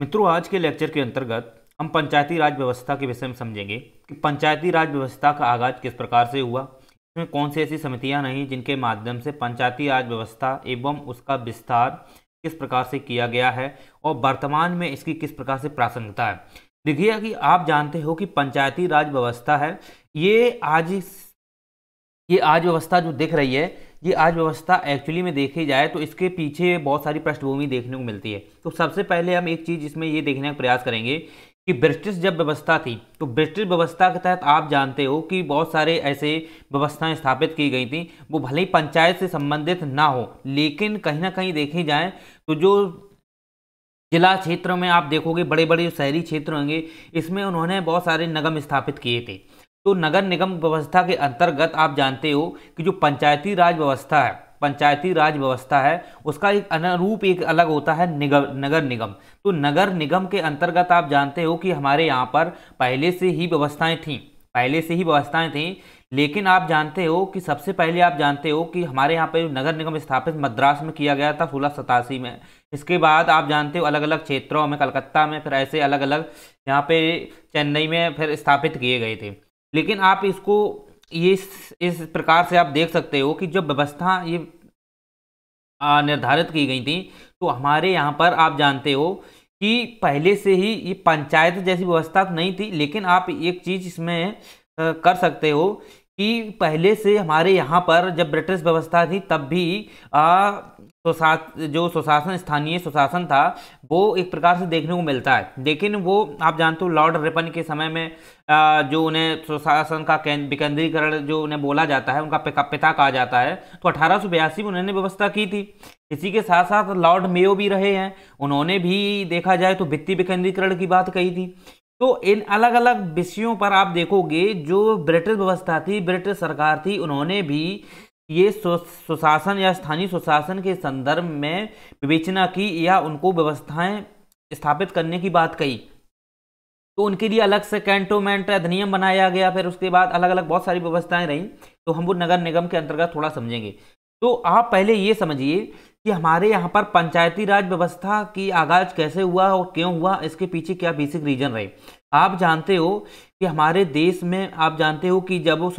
मित्रों, आज के लेक्चर के अंतर्गत हम पंचायती राज व्यवस्था के विषय में समझेंगे कि पंचायती राज व्यवस्था का आगाज किस प्रकार से हुआ, इसमें कौन सी ऐसी समितियां रहीं जिनके माध्यम से पंचायती राज व्यवस्था एवं उसका विस्तार किस प्रकार से किया गया है और वर्तमान में इसकी किस प्रकार से प्रासंगिकता है। देखिए कि आप जानते हो कि पंचायती राज व्यवस्था है ये आज व्यवस्था जो दिख रही है, ये आज व्यवस्था एक्चुअली में देखी जाए तो इसके पीछे बहुत सारी पृष्ठभूमि देखने को मिलती है। तो सबसे पहले हम एक चीज़ इसमें ये देखने का प्रयास करेंगे कि ब्रिटिश जब व्यवस्था थी तो ब्रिटिश व्यवस्था के तहत आप जानते हो कि बहुत सारे ऐसे व्यवस्थाएं स्थापित की गई थी, वो भले ही पंचायत से संबंधित ना हो, लेकिन कहीं ना कहीं देखी जाए तो जो जिला क्षेत्र में आप देखोगे बड़े बड़े शहरी क्षेत्र होंगे, इसमें उन्होंने बहुत सारे निगम स्थापित किए थे। तो नगर निगम व्यवस्था के अंतर्गत आप जानते हो कि जो पंचायती राज व्यवस्था है उसका एक अनुरूप एक अलग होता है नगर निगम। तो नगर निगम के अंतर्गत आप जानते हो कि हमारे यहाँ पर पहले से ही व्यवस्थाएं थीं, लेकिन आप जानते हो कि सबसे पहले आप जानते हो कि हमारे यहाँ पर नगर निगम स्थापित मद्रास में किया गया था 1687 में। इसके बाद आप जानते हो अलग अलग क्षेत्रों में, कलकत्ता में, फिर ऐसे अलग अलग यहाँ पे चेन्नई में फिर स्थापित किए गए थे। लेकिन आप इसको इस प्रकार से आप देख सकते हो कि जब व्यवस्था ये निर्धारित की गई थी तो हमारे यहाँ पर आप जानते हो कि पहले से ही ये पंचायत जैसी व्यवस्था तो नहीं थी, लेकिन आप एक चीज़ इसमें कर सकते हो कि पहले से हमारे यहाँ पर जब ब्रिटिश व्यवस्था थी तब भी जो सुशासन, स्थानीय सुशासन था, वो एक प्रकार से देखने को मिलता है। लेकिन वो आप जानते हो लॉर्ड रिपन के समय में जो उन्हें सुशासन का विकेंद्रीकरण जो उन्हें बोला जाता है, उनका पिता कहा जाता है, तो 1882 में उन्होंने व्यवस्था की थी। इसी के साथ साथ लॉर्ड मेयो भी रहे हैं, उन्होंने भी देखा जाए तो वित्तीय विकेंद्रीकरण की बात कही थी। तो इन अलग अलग विषयों पर आप देखोगे जो ब्रिटिश व्यवस्था थी, ब्रिटिश सरकार थी, उन्होंने भी ये सुशासन या स्थानीय सुशासन के संदर्भ में विवेचना की या उनको व्यवस्थाएं स्थापित करने की बात कही। तो उनके लिए अलग से कैंटोनमेंट अधिनियम बनाया गया, फिर उसके बाद अलग अलग बहुत सारी व्यवस्थाएं रहीं। तो हम वो नगर निगम के अंतर्गत थोड़ा समझेंगे। तो आप पहले ये समझिए कि हमारे यहाँ पर पंचायती राज व्यवस्था की आगाज कैसे हुआ और क्यों हुआ, इसके पीछे क्या बेसिक रीजन रहे। आप जानते हो कि हमारे देश में आप जानते हो कि जब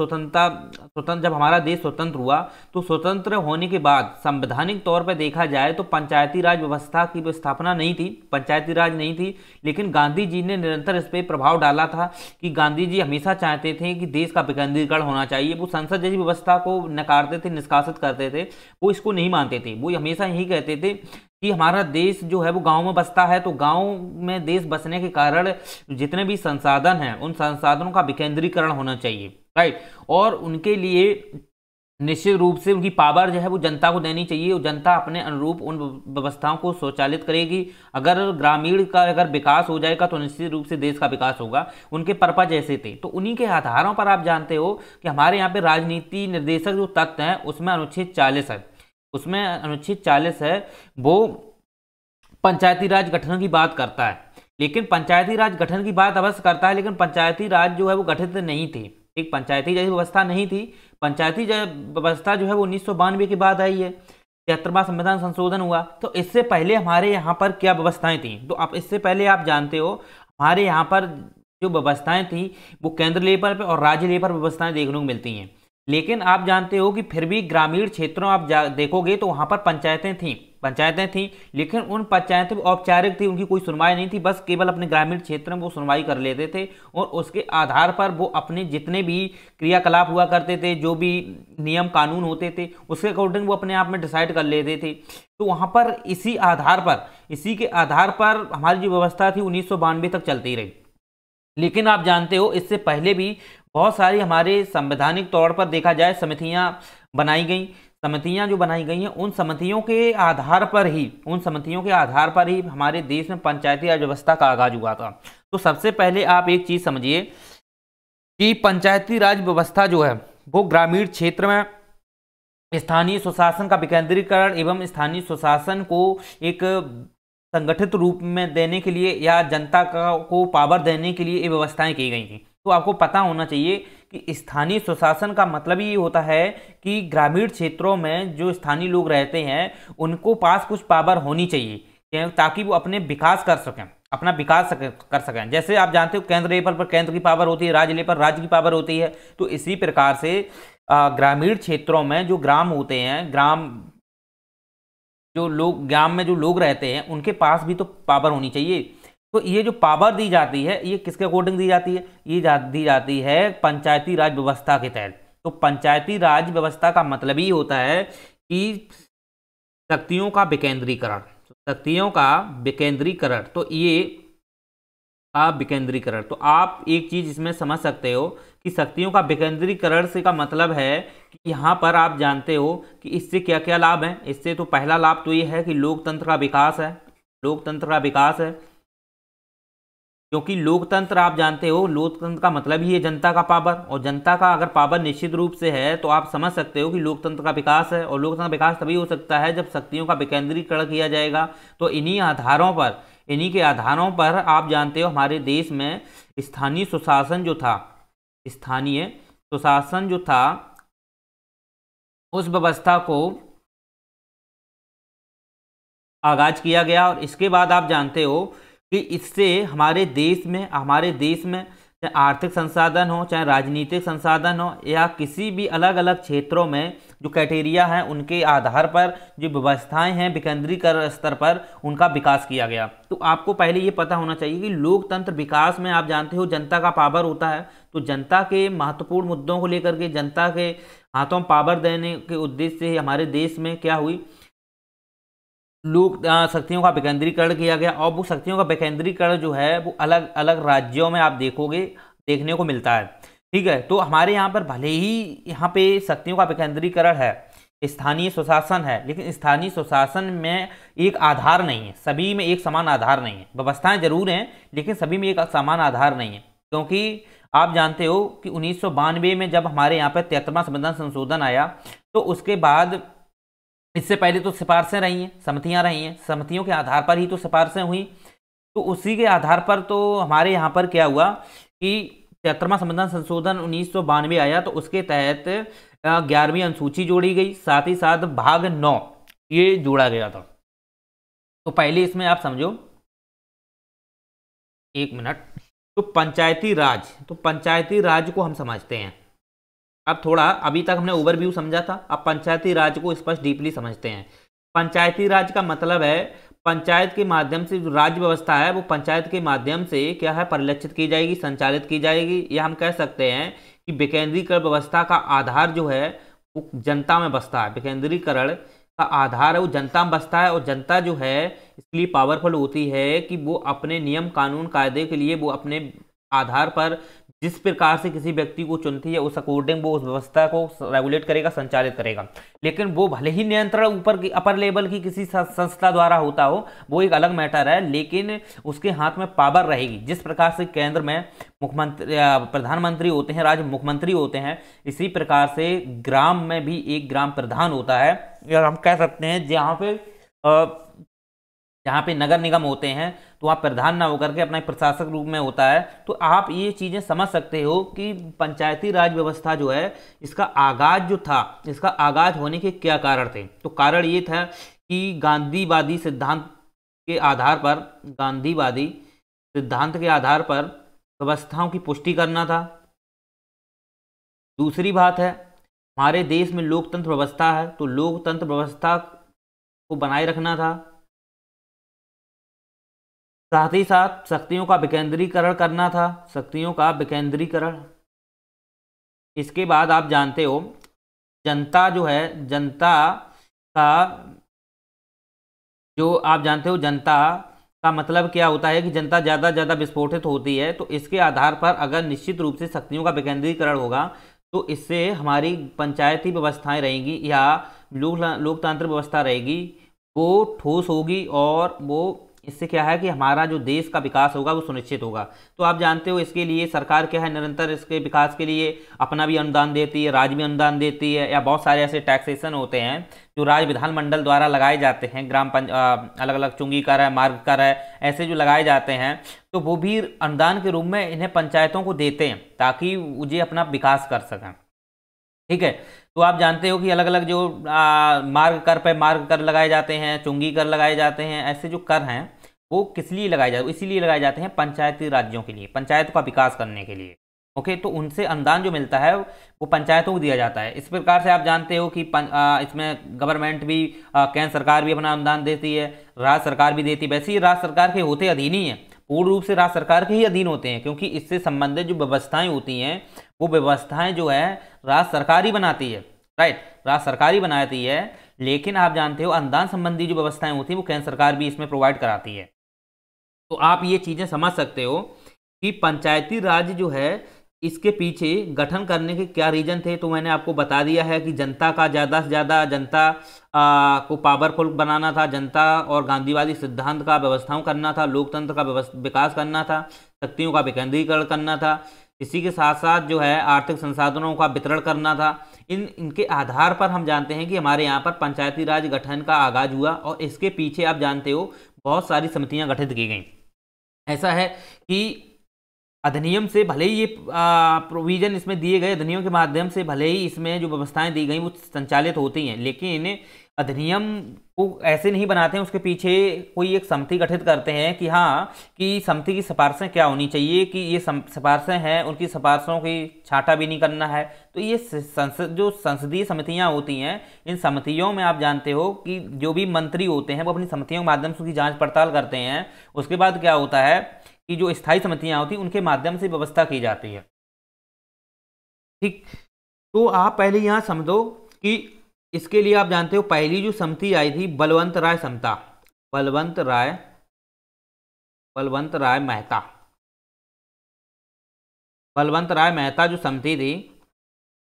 जब हमारा देश स्वतंत्र हुआ तो स्वतंत्र होने के बाद संवैधानिक तौर पर देखा जाए तो पंचायती राज व्यवस्था की स्थापना नहीं थी, पंचायती राज नहीं थी। लेकिन गांधी जी ने निरंतर इस पर प्रभाव डाला था कि गांधी जी हमेशा चाहते थे कि देश का विकेंद्रीकरण होना चाहिए। वो संसद जैसी व्यवस्था को नकारते थे, निष्कासित करते थे, वो इसको नहीं मानते थे। वो हमेशा यही कहते थे कि हमारा देश जो है वो गांव में बसता है, तो गांव में देश बसने के कारण जितने भी संसाधन हैं उन संसाधनों का विकेंद्रीकरण होना चाहिए, राइट। और उनके लिए निश्चित रूप से उनकी पावर जो है वो जनता को देनी चाहिए और जनता अपने अनुरूप उन व्यवस्थाओं को स्वचालित करेगी। अगर ग्रामीण का अगर विकास हो जाएगा तो निश्चित रूप से देश का विकास होगा। उनके पर्पज ऐसे थे। तो उन्हीं के आधारों पर आप जानते हो कि हमारे यहाँ पे राजनीति निर्देशक जो तत्व हैं उसमें अनुच्छेद 40 है, वो पंचायती राज गठन की बात करता है। लेकिन पंचायती राज गठन की बात अवश्य करता है, लेकिन पंचायती राज जो है वो गठित नहीं थी, एक पंचायती जैसी व्यवस्था नहीं थी। पंचायती व्यवस्था जो है वो 1992 के बाद आई है, 73वां संविधान संशोधन हुआ। तो इससे पहले हमारे यहाँ पर क्या व्यवस्थाएं थी, तो आप इससे पहले आप जानते हो हमारे यहाँ पर जो व्यवस्थाएं थी वो केंद्र लेवल पर और राज्य लेवल पर व्यवस्थाएं देखने को मिलती हैं। लेकिन आप जानते हो कि फिर भी ग्रामीण क्षेत्रों आप देखोगे तो वहाँ पर पंचायतें थीं, लेकिन उन पंचायतें औपचारिक थी, उनकी कोई सुनवाई नहीं थी, बस केवल अपने ग्रामीण क्षेत्र में वो सुनवाई कर लेते थे और उसके आधार पर वो अपने जितने भी क्रियाकलाप हुआ करते थे, जो भी नियम कानून होते थे, उसके अकॉर्डिंग वो अपने आप में डिसाइड कर लेते थे। तो वहाँ पर इसी के आधार पर हमारी जो व्यवस्था थी 1992 तक चलती रही। लेकिन आप जानते हो इससे पहले भी बहुत सारी हमारे संवैधानिक तौर पर देखा जाए समितियां बनाई गई। समितियां जो बनाई गई हैं उन समितियों के आधार पर ही हमारे देश में पंचायती राज व्यवस्था का आगाज हुआ था। तो सबसे पहले आप एक चीज समझिए कि पंचायती राज व्यवस्था जो है वो ग्रामीण क्षेत्र में स्थानीय सुशासन का विकेंद्रीकरण एवं स्थानीय सुशासन को एक संगठित रूप में देने के लिए या जनता को पावर देने के लिए ये व्यवस्थाएं की गई थी। तो आपको पता होना चाहिए कि स्थानीय सुशासन का मतलब ये होता है कि ग्रामीण क्षेत्रों में जो स्थानीय लोग रहते हैं उनको पास कुछ पावर होनी चाहिए ताकि वो अपने विकास कर सकें। अपना विकास कर सकें। जैसे आप जानते हो केंद्र लेवल पर केंद्र की पावर होती है, राज्य लेवल पर राज्य की पावर होती है। तो इसी प्रकार से ग्रामीण क्षेत्रों में जो ग्राम होते हैं, ग्राम में जो लोग रहते हैं उनके पास भी तो पावर होनी चाहिए। तो ये जो पावर दी जाती है ये किसके अकॉर्डिंग दी जाती है? ये दी जाती है पंचायती राज व्यवस्था के तहत। तो पंचायती राज व्यवस्था का मतलब ही होता है कि शक्तियों का विकेंद्रीकरण, शक्तियों का विकेंद्रीकरण। तो ये विकेंद्रीकरण, तो आप एक चीज इसमें समझ सकते हो कि शक्तियों का विकेंद्रीकरण से का मतलब है कि यहाँ पर आप जानते हो कि इससे क्या क्या लाभ है। इससे तो पहला लाभ तो ये है कि लोकतंत्र का विकास है, लोकतंत्र का विकास है। क्योंकि लोकतंत्र आप जानते हो, लोकतंत्र का मतलब ही है जनता का पावर, और जनता का अगर पावर निश्चित रूप से है तो आप समझ सकते हो कि लोकतंत्र का विकास है। और लोकतंत्र का विकास तभी हो सकता है जब शक्तियों का विकेंद्रीकरण किया जाएगा। तो इन्हीं के आधारों पर आप जानते हो हमारे देश में स्थानीय सुशासन जो था, स्थानीय सुशासन जो था उस व्यवस्था को आगाज किया गया। और इसके बाद आप जानते हो कि इससे हमारे देश में चाहे आर्थिक संसाधन हो, चाहे राजनीतिक संसाधन हो, या किसी भी अलग अलग क्षेत्रों में जो क्राइटेरिया हैं उनके आधार पर जो व्यवस्थाएं हैं विकेंद्रीकरण स्तर पर उनका विकास किया गया। तो आपको पहले ये पता होना चाहिए कि लोकतंत्र विकास में आप जानते हो जनता का पावर होता है। तो जनता के महत्वपूर्ण मुद्दों को लेकर के जनता के हाथों में पावर देने के उद्देश्य से हमारे देश में क्या हुई, शक्तियों का विकेंद्रीकरण किया गया। और वो शक्तियों का विकेंद्रीकरण जो है वो अलग अलग राज्यों में आप देखने को मिलता है। ठीक है, तो हमारे यहाँ पर भले ही यहाँ पे शक्तियों का विकेंद्रीकरण है, स्थानीय सुशासन है, लेकिन स्थानीय सुशासन में एक आधार नहीं है, सभी में एक समान आधार नहीं है। व्यवस्थाएं जरूर हैं लेकिन सभी में एक समान आधार नहीं है। क्योंकि आप जानते हो कि 1992 में जब हमारे यहाँ पर 73वां संविधान संशोधन आया तो उसके बाद, इससे पहले तो सिफारिशें रही हैं, समितियां रही हैं, समितियों के आधार पर ही तो सिफारिशें हुई। तो उसी के आधार पर तो हमारे यहाँ पर क्या हुआ कि 73वां संविधान संशोधन 1992 आया। तो उसके तहत 11वीं अनुसूची जोड़ी गई, साथ ही साथ भाग 9 ये जोड़ा गया था। तो पहले इसमें आप समझो, एक मिनट, तो पंचायती राज को हम समझते हैं। अब थोड़ा, अभी तक हमने ओवरव्यू समझा था, अब पंचायती राज को स्पष्ट डीपली समझते हैं। पंचायती राज का मतलब है पंचायत के माध्यम से जो राज्य व्यवस्था है वो पंचायत के माध्यम से क्या है परिलक्षित की जाएगी, संचालित की जाएगी। या हम कह सकते हैं कि विकेंद्रीकरण व्यवस्था का आधार जो है वो जनता में बसता है। विकेंद्रीकरण का आधार है वो जनता में बसता है, और जनता जो है इसलिए पावरफुल होती है कि वो अपने नियम कानून कायदे के लिए वो अपने आधार पर जिस प्रकार से किसी व्यक्ति को चुनती है उस अकॉर्डिंग वो उस व्यवस्था को रेगुलेट करेगा, संचालित करेगा। लेकिन वो भले ही नियंत्रण ऊपर की अपर लेवल की किसी संस्था द्वारा होता हो, वो एक अलग मैटर है, लेकिन उसके हाथ में पावर रहेगी। जिस प्रकार से केंद्र में मुख्यमंत्री प्रधानमंत्री होते हैं, राज्य मुख्यमंत्री होते हैं, इसी प्रकार से ग्राम में भी एक ग्राम प्रधान होता है, या हम कह सकते हैं जहाँ पे नगर निगम होते हैं तो वहाँ प्रधान ना होकर के अपना प्रशासक रूप में होता है। तो आप ये चीज़ें समझ सकते हो कि पंचायती राज व्यवस्था जो है इसका आगाज जो था, इसका आगाज होने के क्या कारण थे। तो कारण ये था कि गांधीवादी सिद्धांत के आधार पर व्यवस्थाओं की पुष्टि करना था। दूसरी बात है हमारे देश में लोकतंत्र व्यवस्था है तो लोकतंत्र व्यवस्था को बनाए रखना था। साथ ही साथ शक्तियों का विकेंद्रीकरण करना था, शक्तियों का विकेंद्रीकरण। इसके बाद आप जानते हो जनता जो है, जनता का मतलब क्या होता है कि जनता ज़्यादा विस्फोटित होती है। तो इसके आधार पर अगर निश्चित रूप से शक्तियों का विकेंद्रीकरण होगा तो इससे हमारी पंचायती व्यवस्थाएं रहेंगी या लोकतांत्रिक व्यवस्था रहेगी वो ठोस होगी, और वो इससे क्या है कि हमारा जो देश का विकास होगा वो सुनिश्चित होगा। तो आप जानते हो इसके लिए सरकार क्या है निरंतर इसके विकास के लिए अपना भी अनुदान देती है, राज्य भी अनुदान देती है, या बहुत सारे ऐसे टैक्सेशन होते हैं जो राज्य विधानमंडल द्वारा लगाए जाते हैं, अलग अलग चुंगी कर है, मार्ग कर है, ऐसे जो लगाए जाते हैं तो वो भी अनुदान के रूप में इन्हें पंचायतों को देते हैं ताकि वो अपना विकास कर सकें। ठीक है, तो आप जानते हो कि अलग अलग जो मार्ग कर लगाए जाते हैं, चुंगी कर लगाए जाते हैं, ऐसे जो कर हैं वो किस लिए लगाए जाते हैं? इसीलिए लगाए जाते हैं पंचायती राज्यों के लिए, पंचायत का विकास करने के लिए। ओके, तो उनसे अनुदान जो मिलता है वो पंचायतों को दिया जाता है। इस प्रकार से आप जानते हो कि इसमें गवर्नमेंट भी, केंद्र सरकार भी अपना अनुदान देती है, राज्य सरकार भी देती है। वैसे ही राज्य सरकार के होते अधीन ही है, पूर्ण रूप से राज्य सरकार के ही अधीन होते हैं, क्योंकि इससे संबंधित जो व्यवस्थाएं होती हैं वो व्यवस्थाएं जो है राज्य सरकार ही बनाती है, राइट, राज्य सरकार ही बनाती है। लेकिन आप जानते हो अनुदान संबंधी जो व्यवस्थाएं होती हैं वो केंद्र सरकार भी इसमें प्रोवाइड कराती है। तो आप ये चीजें समझ सकते हो कि पंचायती राज जो है इसके पीछे गठन करने के क्या रीजन थे। तो मैंने आपको बता दिया है कि जनता का ज़्यादा से ज़्यादा, जनता को पावरफुल बनाना था, जनता और गांधीवादी सिद्धांत का व्यवस्थाओं करना था, लोकतंत्र का विकास करना था, शक्तियों का विकेंद्रीकरण करना था, इसी के साथ साथ जो है आर्थिक संसाधनों का वितरण करना था। इनके आधार पर हम जानते हैं कि हमारे यहाँ पर पंचायती राज गठन का आगाज हुआ और इसके पीछे आप जानते हो बहुत सारी समितियाँ गठित की गई। ऐसा है कि अधिनियम से भले ही ये प्रोविजन इसमें दिए गए, अधिनियम के माध्यम से भले ही इसमें जो व्यवस्थाएं दी गई वो संचालित होती हैं, लेकिन अधिनियम को ऐसे नहीं बनाते हैं, उसके पीछे कोई एक समिति गठित करते हैं कि हाँ, कि समिति की सिफारिशें क्या होनी चाहिए, कि ये सिफारिशें हैं, उनकी सिफारिशों की छाटा भी नहीं करना है। तो ये जो संसदीय समितियाँ होती हैं, इन समितियों में आप जानते हो कि जो भी मंत्री होते हैं वो अपनी समितियों के माध्यम से उसकी जाँच पड़ताल करते हैं। उसके बाद क्या होता है कि जो स्थायी समितियां होती हैं उनके माध्यम से व्यवस्था की जाती है। ठीक, तो आप पहले यहां समझो कि इसके लिए आप जानते हो पहली जो समिति आई थी बलवंत राय समता, बलवंत राय मेहता जो समिति थी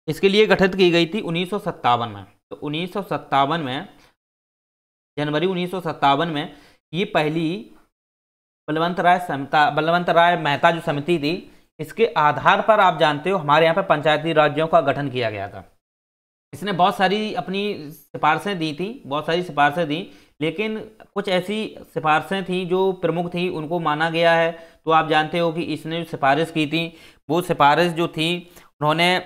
इसके लिए गठित की गई थी 1957 में। तो 1957 में, जनवरी 1957 में ये पहली बलवंत राय मेहता जो समिति थी, इसके आधार पर आप जानते हो हमारे यहाँ पर पंचायती राज्यों का गठन किया गया था। इसने बहुत सारी अपनी सिफारिशें दी थी, बहुत सारी सिफारिशें दी, लेकिन कुछ ऐसी सिफारिशें थी जो प्रमुख थी, उनको माना गया है। तो आप जानते हो कि इसने जो सिफारिश की थी, वो सिफारिश जो थी, उन्होंने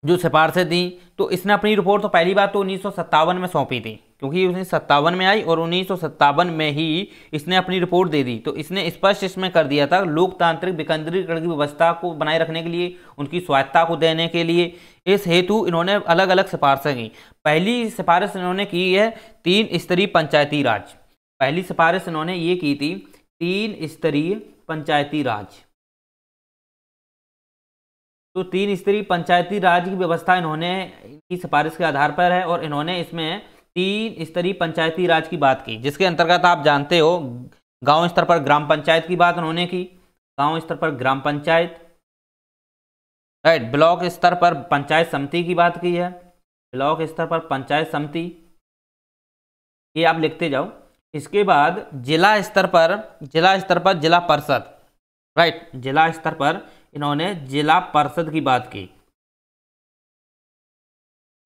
जो सिफारिशें दी, तो इसने अपनी रिपोर्ट तो पहली बात तो 1957 में सौंपी थी, क्योंकि 1957 में आई और 1957 में ही इसने अपनी रिपोर्ट दे दी। तो इसने स्पष्ट इसमें कर दिया था लोकतांत्रिक विकेंद्रीकरण की व्यवस्था को बनाए रखने के लिए, उनकी स्वायत्तता को देने के लिए, इस हेतु इन्होंने अलग अलग सिफारिशें की। पहली सिफारिश इन्होंने की है 3 स्तरीय पंचायती राज। पहली सिफारिश इन्होंने ये की थी 3 स्तरीय पंचायती राज। तो 3 स्तरीय पंचायती राज की व्यवस्था इन्होंने की सिफारिश के आधार पर है और इन्होंने इसमें 3 स्तरीय पंचायती राज की बात की, जिसके अंतर्गत आप जानते हो गांव स्तर पर ग्राम पंचायत की बात उन्होंने की, गांव स्तर पर ग्राम पंचायत, राइट, ब्लॉक स्तर पर पंचायत समिति की बात की है, ब्लॉक स्तर पर पंचायत समिति, ये आप लिखते जाओ। इसके बाद जिला स्तर पर जिला परिषद, राइट, जिला स्तर पर इन्होंने जिला परिषद की बात की।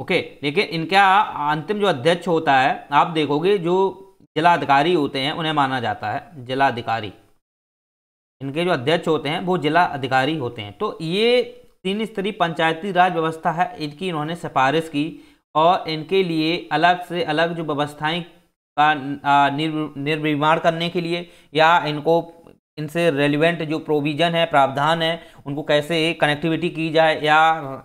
ओके, लेकिन इनका अंतिम जो अध्यक्ष होता है, आप देखोगे जो जिला अधिकारी होते हैं उन्हें माना जाता है जिला अधिकारी, इनके जो अध्यक्ष होते हैं वो जिला अधिकारी होते हैं। तो ये 3 स्तरीय पंचायती राज व्यवस्था है, इनकी इन्होंने सिफारिश की और इनके लिए अलग से अलग जो व्यवस्थाएं का निर्माण करने के लिए या इनसे रेलिवेंट जो प्रोविजन है, प्रावधान है, उनको कैसे कनेक्टिविटी की जाए या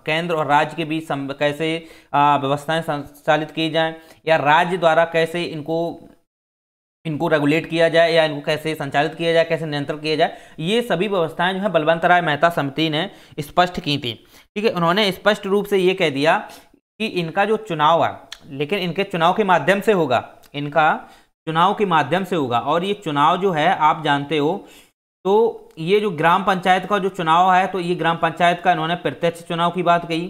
केंद्र और राज्य के बीच कैसे व्यवस्थाएं संचालित की जाए या राज्य द्वारा कैसे इनको रेगुलेट किया जाए या इनको कैसे संचालित किया जाए, कैसे नियंत्रण किया जाए, ये सभी व्यवस्थाएं जो है बलवंत राय मेहता समिति ने स्पष्ट की थी। ठीक है, उन्होंने स्पष्ट रूप से ये कह दिया कि इनका जो चुनाव है, लेकिन इनके चुनाव के माध्यम से होगा, इनका चुनाव के माध्यम से होगा। और ये चुनाव जो है आप जानते हो, तो ये जो ग्राम पंचायत का जो चुनाव है, तो ये ग्राम पंचायत का इन्होंने प्रत्यक्ष चुनाव की बात कही,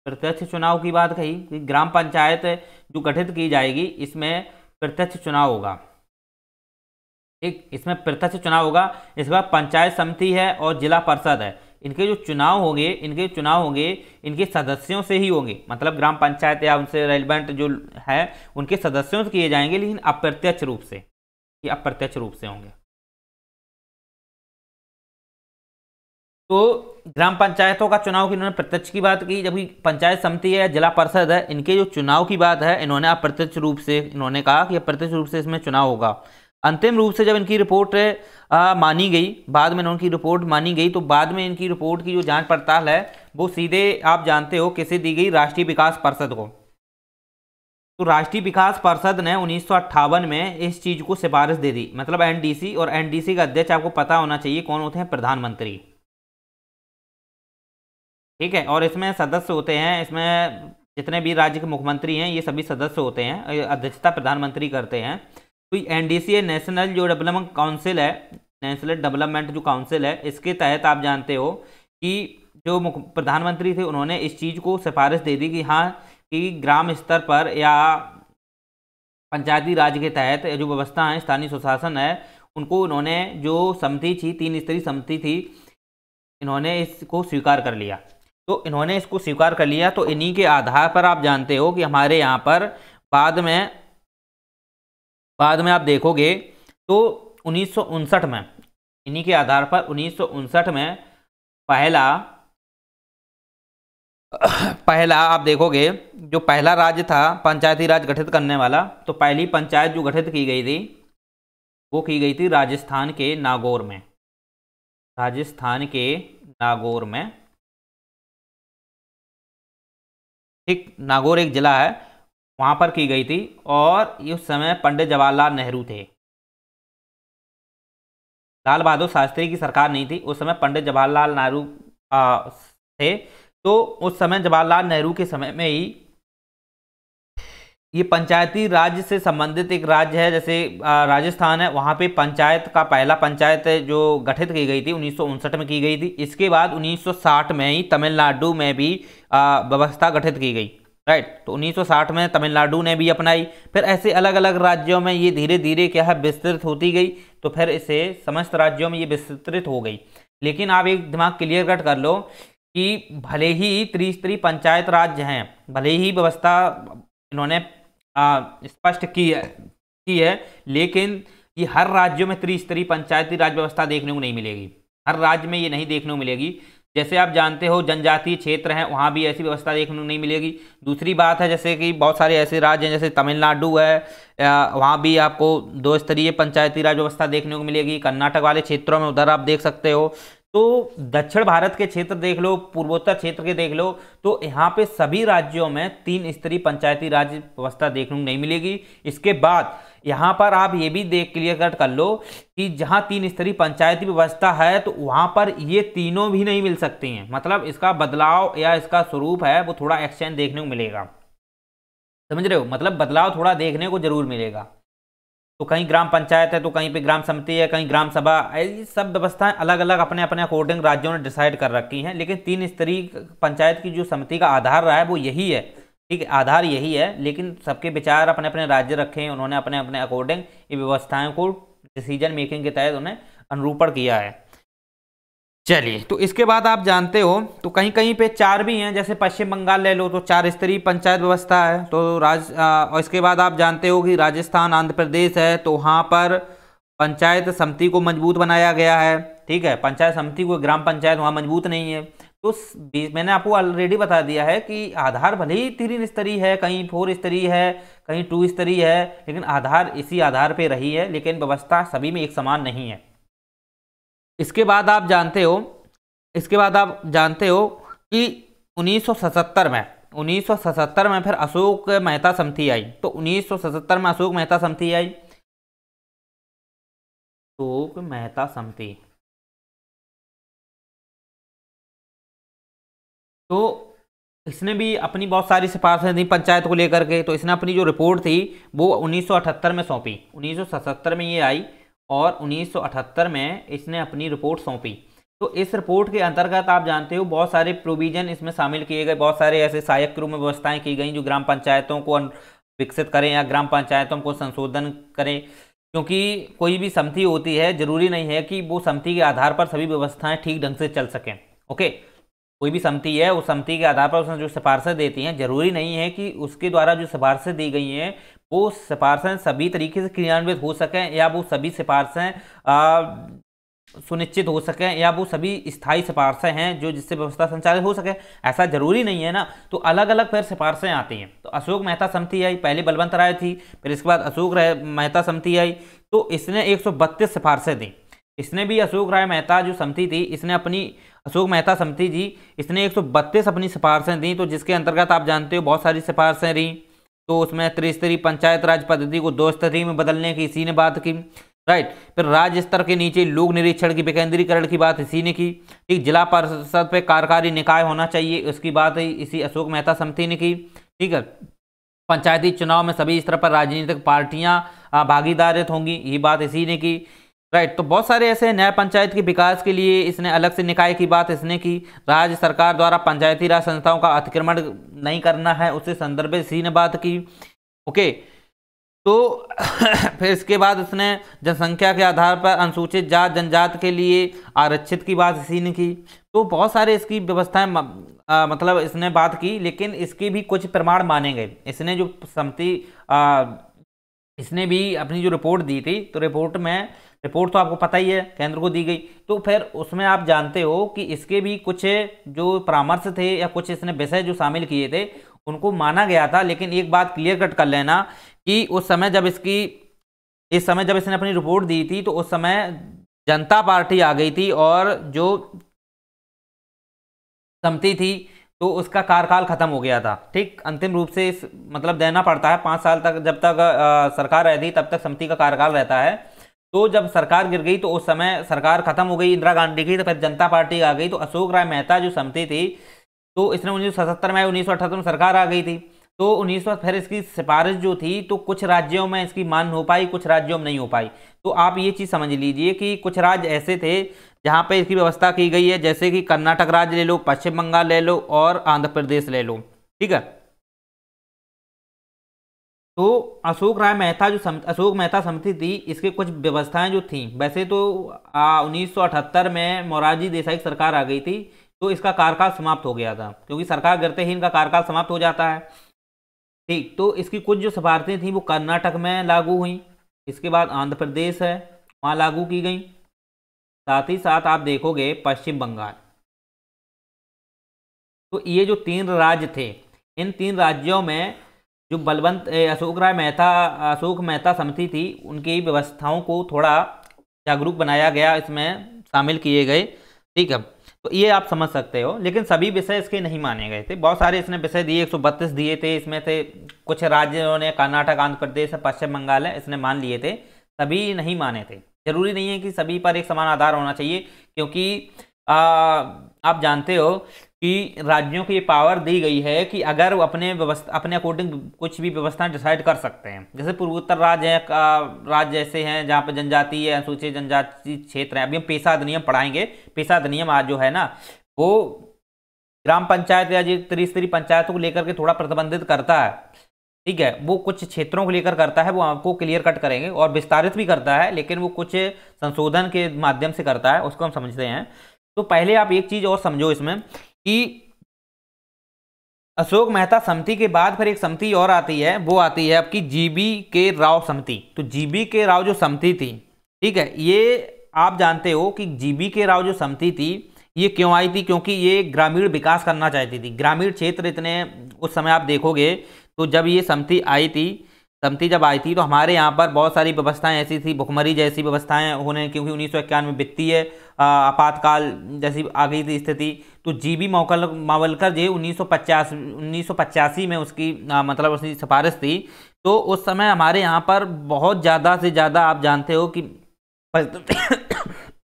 प्रत्यक्ष चुनाव की बात कही कि ग्राम पंचायत जो गठित की जाएगी इसमें प्रत्यक्ष चुनाव होगा। ठीक, इसमें प्रत्यक्ष चुनाव होगा। इसके बाद पंचायत समिति है और जिला परिषद है, इनके जो चुनाव होंगे इनके सदस्यों से ही होंगे, मतलब ग्राम पंचायत या उनसे रेलिवेंट जो है उनके सदस्यों से किए जाएंगे, लेकिन अप्रत्यक्ष रूप से, ये अप्रत्यक्ष रूप से होंगे। तो ग्राम पंचायतों का चुनाव की इन्होंने प्रत्यक्ष की बात की, जबकि पंचायत समिति है, जिला परिषद है, इनके जो चुनाव की बात है इन्होंने अप्रत्यक्ष रूप से इन्होंने कहा कि अप्रत्यक्ष रूप से इसमें चुनाव होगा। अंतिम रूप से जब इनकी रिपोर्ट मानी गई, बाद में उनकी रिपोर्ट मानी गई, तो बाद में इनकी रिपोर्ट की जो जांच पड़ताल है वो सीधे आप जानते हो किसे दी गई, राष्ट्रीय विकास परिषद को। तो राष्ट्रीय विकास परिषद ने 1958 में इस चीज को सिफारिश दे दी, मतलब एनडीसी, और एनडीसी का अध्यक्ष आपको पता होना चाहिए कौन होते हैं, प्रधानमंत्री। ठीक है, और इसमें सदस्य होते हैं, इसमें जितने भी राज्य के मुख्यमंत्री हैं ये सभी सदस्य होते हैं, अध्यक्षता प्रधानमंत्री करते हैं। तो एनडीसी है, नेशनल जो डेवलपमेंट काउंसिल है, नेशनल डेवलपमेंट जो काउंसिल है, इसके तहत आप जानते हो कि जो प्रधानमंत्री थे उन्होंने इस चीज़ को सिफारिश दे दी कि हाँ, कि ग्राम स्तर पर या पंचायती राज के तहत जो व्यवस्था है, स्थानीय स्वशासन है, उनको उन्होंने जो समिति थी, 3 स्तरीय समिति थी, इन्होंने इसको स्वीकार कर लिया। तो इन्होंने इसको स्वीकार कर लिया, तो इन्हीं के आधार पर आप जानते हो कि हमारे यहाँ पर बाद में आप देखोगे तो 1959 में, इन्हीं के आधार पर 1959 में पहला आप देखोगे जो पहला राज्य था पंचायती राज गठित करने वाला, तो पहली पंचायत जो गठित की गई थी वो की गई थी राजस्थान के नागौर में। राजस्थान के नागौर में, ठीक, नागौर एक जिला है, वहां पर की गई थी। और उस समय पंडित जवाहरलाल नेहरू थे, लाल बहादुर शास्त्री की सरकार नहीं थी उस समय, पंडित जवाहरलाल नेहरू थे। तो उस समय जवाहरलाल नेहरू के समय में ही ये पंचायती राज से संबंधित एक राज्य है, जैसे राजस्थान है, वहाँ पे पंचायत का पहला पंचायत जो गठित की गई थी 1959 में की गई थी। इसके बाद 1960 में ही तमिलनाडु में भी व्यवस्था गठित की गई, राइट। तो 1960 में तमिलनाडु ने भी अपनाई, फिर ऐसे अलग अलग राज्यों में ये धीरे धीरे क्या है, विस्तृत होती गई, तो फिर इसे समस्त राज्यों में ये विस्तृत हो गई। लेकिन आप एक दिमाग क्लियर कट कर लो कि भले ही त्रिस्तरीय पंचायत राज्य हैं, भले ही व्यवस्था इन्होंने स्पष्ट की है, लेकिन ये हर राज्यों में त्रिस्तरीय पंचायती राज व्यवस्था देखने को नहीं मिलेगी, हर राज्य में ये नहीं देखने को मिलेगी। जैसे आप जानते हो जनजातीय क्षेत्र हैं, वहाँ भी ऐसी व्यवस्था देखने को नहीं मिलेगी। दूसरी बात है, जैसे कि बहुत सारे ऐसे राज्य हैं, जैसे तमिलनाडु है, वहाँ भी आपको 2 स्तरीय पंचायती राज व्यवस्था देखने को मिलेगी। कर्नाटक वाले क्षेत्रों में उधर आप देख सकते हो। तो दक्षिण भारत के क्षेत्र देख लो, पूर्वोत्तर क्षेत्र के देख लो, तो यहाँ पे सभी राज्यों में 3 स्तरीय पंचायती राज व्यवस्था देखने को नहीं मिलेगी। इसके बाद यहाँ पर आप ये भी देख क्लियर कट कर लो कि जहाँ 3 स्तरीय पंचायती व्यवस्था है, तो वहाँ पर ये तीनों भी नहीं मिल सकती हैं। मतलब इसका बदलाव या इसका स्वरूप है वो थोड़ा एक्सचेंज देखने को मिलेगा, समझ रहे हो, मतलब बदलाव थोड़ा देखने को जरूर मिलेगा। तो कहीं ग्राम पंचायत है, तो कहीं पे ग्राम समिति है, कहीं ग्राम सभा, ये सब व्यवस्थाएं अलग अलग अपने अपने अकॉर्डिंग राज्यों ने डिसाइड कर रखी हैं। लेकिन 3 स्तरीय पंचायत की जो समिति का आधार रहा है वो यही है, ठीक है, आधार यही है। लेकिन सबके विचार अपने अपने राज्य रखे हैं, उन्होंने अपने अपने अकॉर्डिंग ये व्यवस्थाओं को डिसीजन मेकिंग के तहत उन्हें अनुरूपण किया है। चलिए, तो इसके बाद आप जानते हो तो कहीं कहीं पे 4 भी हैं, जैसे पश्चिम बंगाल ले लो तो 4 स्तरीय पंचायत व्यवस्था है। तो और इसके बाद आप जानते हो कि राजस्थान, आंध्र प्रदेश है, तो वहाँ पर पंचायत समिति को मजबूत बनाया गया है, ठीक है, पंचायत समिति को, ग्राम पंचायत वहाँ मजबूत नहीं है। तो मैंने आपको ऑलरेडी बता दिया है कि आधार भले ही 3 स्तरीय है, कहीं 4 स्तरीय है, कहीं 2 स्तरीय है, लेकिन आधार इसी आधार पर रही है, लेकिन व्यवस्था सभी में एक समान नहीं है। इसके बाद आप जानते हो कि 1977 में फिर अशोक मेहता समिति आई। तो 1977 में अशोक मेहता समिति आई, अशोक मेहता समिति। तो इसने भी अपनी बहुत सारी सिफारिशें दी पंचायत को लेकर के। तो इसने अपनी जो रिपोर्ट थी वो 1978 में सौंपी, 1977 में ये आई और 1978 में इसने अपनी रिपोर्ट सौंपी। तो इस रिपोर्ट के अंतर्गत आप जानते हो बहुत सारे प्रोविजन इसमें शामिल किए गए, बहुत सारे ऐसे सहायक के रूप में व्यवस्थाएं की गई जो ग्राम पंचायतों को विकसित करें या ग्राम पंचायतों को संशोधन करें। क्योंकि कोई भी समिति होती है, जरूरी नहीं है कि वो समिति के आधार पर सभी व्यवस्थाएं ठीक ढंग से चल सकें। ओके, कोई भी समिति है, उस समिति के आधार पर उसने जो सिफारिशें देती हैं, जरूरी नहीं है कि उसके द्वारा जो सिफारिशें दी गई हैं वो सिफारिशें सभी तरीके से क्रियान्वित हो सकें या वो सभी सिफारिशें सुनिश्चित हो सके, या वो सभी स्थायी सिफारिशें हैं जो जिससे व्यवस्था संचालित हो सके। ऐसा जरूरी नहीं है ना, तो अलग अलग फिर सिफारिशें आती हैं। तो अशोक मेहता समिति आई, पहले बलवंत राय थी, फिर इसके बाद अशोक मेहता समिति आई, तो इसने 132 सिफारिशें दी। इसने भी अशोक राय मेहता जो समिति थी, इसने अपनी अशोक मेहता समिति जी, इसने 132 अपनी सिफारिशें दी। तो जिसके अंतर्गत आप जानते हो बहुत सारी सिफारिशें रही। तो उसमें त्रिस्तरीय पंचायत राज पद्धति को 2 स्तरीय में बदलने की इसी ने बात की, राइट। फिर राज्य स्तर के नीचे लोक निरीक्षण की विकेंद्रीकरण की बात इसी ने की, ठीक। जिला परिषद पे कार्यकारी निकाय होना चाहिए, उसकी बात इसी अशोक मेहता समिति ने की, ठीक है। पंचायती चुनाव में सभी स्तर पर राजनीतिक पार्टियां भागीदारित होंगी, ये बात इसी ने की, राइट। तो बहुत सारे ऐसे न्याय पंचायत के विकास के लिए इसने अलग से निकाय की बात इसने की। राज्य सरकार द्वारा पंचायती राज संस्थाओं का अतिक्रमण नहीं करना है, उससे संदर्भित इसी ने बात की, ओके। तो फिर इसके बाद इसने जनसंख्या के आधार पर अनुसूचित जात जनजाति के लिए आरक्षित की बात इसी ने की। तो बहुत सारे इसकी व्यवस्थाएं मतलब इसने बात की, लेकिन इसके भी कुछ प्रमाण माने गए। इसने जो समिति इसने भी अपनी जो रिपोर्ट दी थी, तो रिपोर्ट तो आपको पता ही है केंद्र को दी गई। तो फिर उसमें आप जानते हो कि इसके भी कुछ जो परामर्श थे या कुछ इसने विषय जो शामिल किए थे उनको माना गया था। लेकिन एक बात क्लियर कट कर लेना कि इस समय जब इसने अपनी रिपोर्ट दी थी, तो उस समय जनता पार्टी आ गई थी और जो समिति थी तो उसका कार्यकाल खत्म हो गया था, ठीक। अंतिम रूप से मतलब देना पड़ता है 5 साल तक, जब तक सरकार रहती तब तक समिति का कार्यकाल रहता है। तो जब सरकार गिर गई तो उस समय सरकार खत्म हो गई इंदिरा गांधी की, तो फिर जनता पार्टी आ गई। तो अशोक राय मेहता जो समिति थी, तो इसने 1977 में 1978 में सरकार आ गई थी। तो 1900 फिर इसकी सिफारिश जो थी, तो कुछ राज्यों में इसकी मान्य हो पाई, कुछ राज्यों में नहीं हो पाई। तो आप ये चीज़ समझ लीजिए कि कुछ राज्य ऐसे थे जहाँ पे इसकी व्यवस्था की गई है, जैसे कि कर्नाटक राज्य ले लो, पश्चिम बंगाल ले लो और आंध्र प्रदेश ले लो, ठीक है। तो अशोक मेहता समिति थी, इसकी कुछ व्यवस्थाएं जो थी, वैसे तो 1978 में मोरारजी देसाई की सरकार आ गई थी, तो इसका कार्यकाल समाप्त हो गया था, क्योंकि सरकार गिरते ही इनका कार्यकाल समाप्त हो जाता है, ठीक। तो इसकी कुछ जो सिफारिशें थी वो कर्नाटक में लागू हुई, इसके बाद आंध्र प्रदेश है वहाँ लागू की गई, साथ ही साथ आप देखोगे पश्चिम बंगाल। तो ये जो 3 राज्य थे, इन 3 राज्यों में जो अशोक मेहता समिति थी, उनकी व्यवस्थाओं को थोड़ा जागरूक बनाया गया, इसमें शामिल किए गए, ठीक है। तो ये आप समझ सकते हो, लेकिन सभी विषय इसके नहीं माने गए थे। बहुत सारे इसने विषय दिए, 132 दिए थे, इसमें थे कुछ राज्यों ने, कर्नाटक, आंध्र प्रदेश, पश्चिम बंगाल है, इसने मान लिए थे, सभी नहीं माने थे। जरूरी नहीं है कि सभी पर एक समान आधार होना चाहिए, क्योंकि आप जानते हो कि राज्यों को ये पावर दी गई है कि अगर वो अपने अकॉर्डिंग कुछ भी व्यवस्थाएं डिसाइड कर सकते हैं। जैसे पूर्वोत्तर राज्य ऐसे हैं जहाँ पर जनजाति है, अनुसूचित जनजाति क्षेत्र है। अभी हम पेशा अधिनियम पढ़ाएंगे। पेशा अधिनियम आज जो है ना, वो ग्राम पंचायत या त्रिस्तरीय पंचायतों को लेकर के थोड़ा प्रतिबंधित करता है, ठीक है। वो कुछ क्षेत्रों को लेकर करता है, वो आपको क्लियर कट करेंगे, और विस्तारित भी करता है, लेकिन वो कुछ संशोधन के माध्यम से करता है, उसको हम समझते हैं। तो पहले आप एक चीज और समझो इसमें कि अशोक मेहता समिति के बाद फिर एक समिति और आती है, वो आती है आपकी जीबी के राव समिति। तो जीबी के राव जो समिति थी, ठीक है, ये आप जानते हो कि जीबी के राव जो समिति थी ये क्यों आई थी, क्योंकि ये ग्रामीण विकास करना चाहती थी। ग्रामीण क्षेत्र इतने उस समय आप देखोगे, तो जब ये समिति जब आई थी तो हमारे यहाँ पर बहुत सारी व्यवस्थाएं ऐसी थी, भुखमरी जैसी व्यवस्थाएं होने, क्योंकि 1951 में वित्तीय आपातकाल जैसी आ गई थी स्थिति। तो जीबी मावलकर जी 1985 में उसकी मतलब उसकी सिफारिश थी। तो उस समय हमारे यहाँ पर बहुत ज़्यादा से ज़्यादा आप जानते हो कि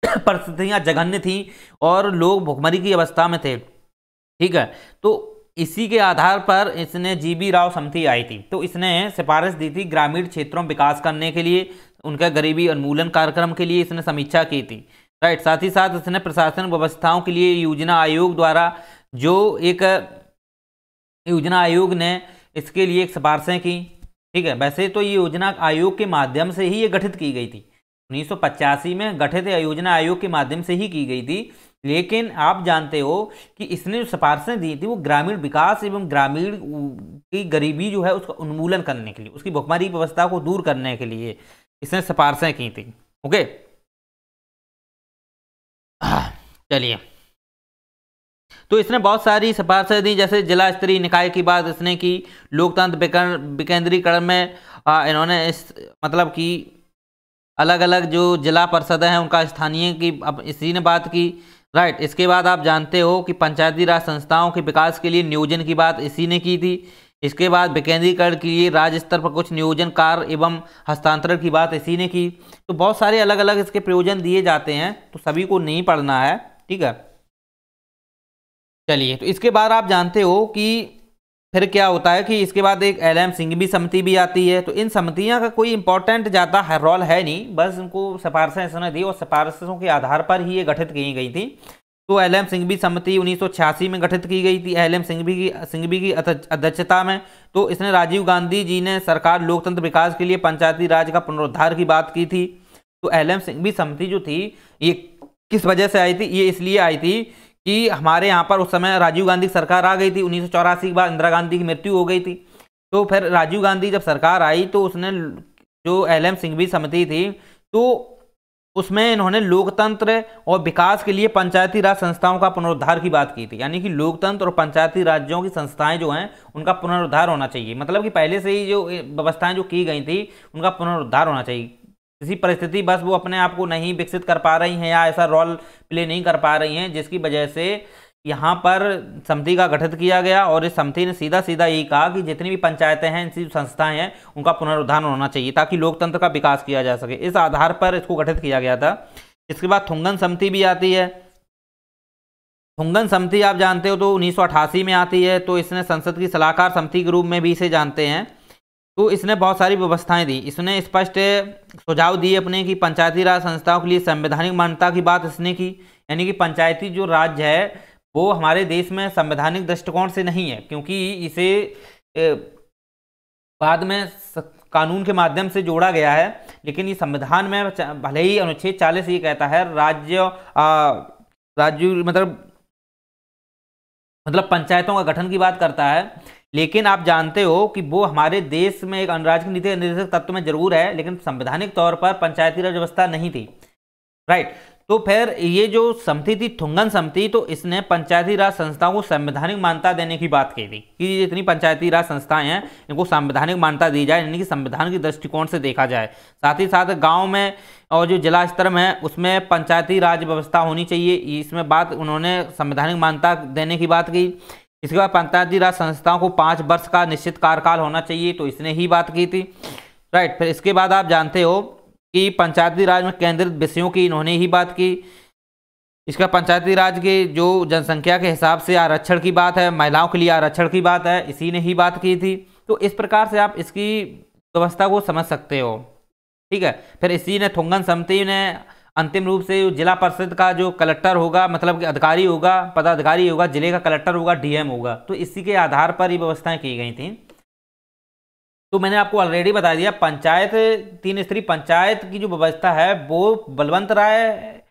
परिस्थितियाँ जघन्य थी और लोग भुखमरी की अवस्था में थे, ठीक है। तो इसी के आधार पर इसने जीबी राव समिति आई थी। तो इसने सिफारिश दी थी ग्रामीण क्षेत्रों में विकास करने के लिए, उनका गरीबी उन्मूलन कार्यक्रम के लिए इसने समीक्षा की थी, राइट। साथ ही साथ इसने प्रशासन व्यवस्थाओं के लिए योजना आयोग द्वारा जो एक योजना आयोग ने इसके लिए एक सिफारिशें की, ठीक है। वैसे तो ये योजना आयोग के माध्यम से ही ये गठित की गई थी, 1985 में गठित योजना आयोग के माध्यम से ही की गई थी। लेकिन आप जानते हो कि इसने जो सिफारिशें दी थी वो ग्रामीण विकास एवं ग्रामीण की गरीबी जो है उसका उन्मूलन करने के लिए, उसकी भुखमरी व्यवस्था को दूर करने के लिए इसने सिफारिशें की थी, ओके। चलिए, तो इसने बहुत सारी सिफारिशें दी, जैसे जिला स्तरीय निकाय की बात इसने की, लोकतंत्र विकेंद्रीकरण में इन्होंने इस मतलब कि अलग अलग जो जिला परिषदें हैं उनका स्थानीय की अब इसी ने बात की, राइट। इसके बाद आप जानते हो कि पंचायती राज संस्थाओं के विकास के लिए नियोजन की बात इसी ने की थी। इसके बाद विकेंद्रीकरण के लिए राज्य स्तर पर कुछ नियोजन कार्य एवं हस्तांतरण की बात इसी ने की। तो बहुत सारे अलग अलग इसके प्रयोजन दिए जाते हैं, तो सभी को नहीं पढ़ना है, ठीक है। चलिए, तो इसके बाद आप जानते हो कि फिर क्या होता है कि इसके बाद एक एलएम सिंघवी समिति भी आती है। तो इन समितियां का कोई इंपॉर्टेंट ज़्यादा रोल है नहीं, बस उनको सिफारिशें इसने दी और सिफारिशों के आधार पर ही ये गठित की गई थी। तो एलएम सिंघवी समिति 1986 में गठित की गई थी एलएम सिंघवी की अध्यक्षता में। तो इसने राजीव गांधी जी ने सरकार लोकतंत्र विकास के लिए पंचायती राज का पुनरुद्धार की बात की थी। तो एलएम सिंघवी समिति जो थी ये किस वजह से आई थी? ये इसलिए आई थी कि हमारे यहाँ पर उस समय राजीव गांधी की सरकार आ गई थी। 1984 के बाद इंदिरा गांधी की मृत्यु हो गई थी। तो फिर राजीव गांधी जब सरकार आई तो उसने जो एलएम सिंघवी समिति थी तो उसमें इन्होंने लोकतंत्र और विकास के लिए पंचायती राज संस्थाओं का पुनरुद्धार की बात की थी। यानी कि लोकतंत्र और पंचायती राज्यों की संस्थाएं जो हैं उनका पुनरुद्धार होना चाहिए, मतलब कि पहले से ही जो व्यवस्थाएं जो की गई थी उनका पुनरुद्धार होना चाहिए। किसी परिस्थिति बस वो अपने आप को नहीं विकसित कर पा रही हैं या ऐसा रोल प्ले नहीं कर पा रही हैं, जिसकी वजह से यहाँ पर समिति का गठित किया गया। और इस समिति ने सीधा सीधा यही कहा कि जितनी भी पंचायतें हैं, इनकी संस्थाएं हैं, उनका पुनरुद्धार होना चाहिए ताकि लोकतंत्र का विकास किया जा सके। इस आधार पर इसको गठित किया गया था। इसके बाद थुंगन समिति भी आती है। थुंगन समिति आप जानते हो तो 1988 में आती है। तो इसने संसद की सलाहकार समिति के रूप में भी इसे जानते हैं। तो इसने बहुत सारी व्यवस्थाएं दी। इसने स्पष्ट सुझाव दिए अपने कि पंचायती राज संस्थाओं के लिए संवैधानिक मान्यता की बात इसने की। यानी कि पंचायती जो राज्य है वो हमारे देश में संवैधानिक दृष्टिकोण से नहीं है, क्योंकि इसे बाद में कानून के माध्यम से जोड़ा गया है। लेकिन ये संविधान में भले ही अनुच्छेद 40 ये कहता है राज्य मतलब पंचायतों का गठन की बात करता है, लेकिन आप जानते हो कि वो हमारे देश में एक अनुराज्य नीति निर्देशक तत्व में जरूर है, लेकिन संवैधानिक तौर पर पंचायती राज व्यवस्था नहीं थी, राइट। तो फिर ये जो समिति थी थुंगन समिति, तो इसने पंचायती राज संस्थाओं को संवैधानिक मान्यता देने की बात की थी कि जितनी पंचायती राज संस्थाएं हैं इनको संवैधानिक मान्यता दी जाए, यानी कि संविधान के दृष्टिकोण से देखा जाए। साथ ही साथ गांव में और जो जिला स्तर में है उसमें पंचायती राज व्यवस्था होनी चाहिए, इसमें बात उन्होंने संवैधानिक मान्यता देने की बात की। इसके बाद पंचायती राज संस्थाओं को 5 वर्ष का निश्चित कार्यकाल होना चाहिए, तो इसने ही बात की थी, राइट। फिर इसके बाद आप जानते हो कि पंचायती राज में केंद्रित विषयों की इन्होंने ही बात की। इसका पंचायती राज के जो जनसंख्या के हिसाब से आरक्षण की बात है, महिलाओं के लिए आरक्षण की बात है, इसी ने ही बात की थी। तो इस प्रकार से आप इसकी व्यवस्था को समझ सकते हो, ठीक है। फिर इसी ने थुंगन समिति ने अंतिम रूप से जिला परिषद का जो कलेक्टर होगा, मतलब कि अधिकारी होगा, पदाधिकारी होगा, जिले का कलेक्टर होगा, डीएम होगा, तो इसी के आधार पर ये व्यवस्थाएं की गई थी। तो मैंने आपको ऑलरेडी बता दिया, पंचायत 3 स्तरीय पंचायत की जो व्यवस्था है वो बलवंत राय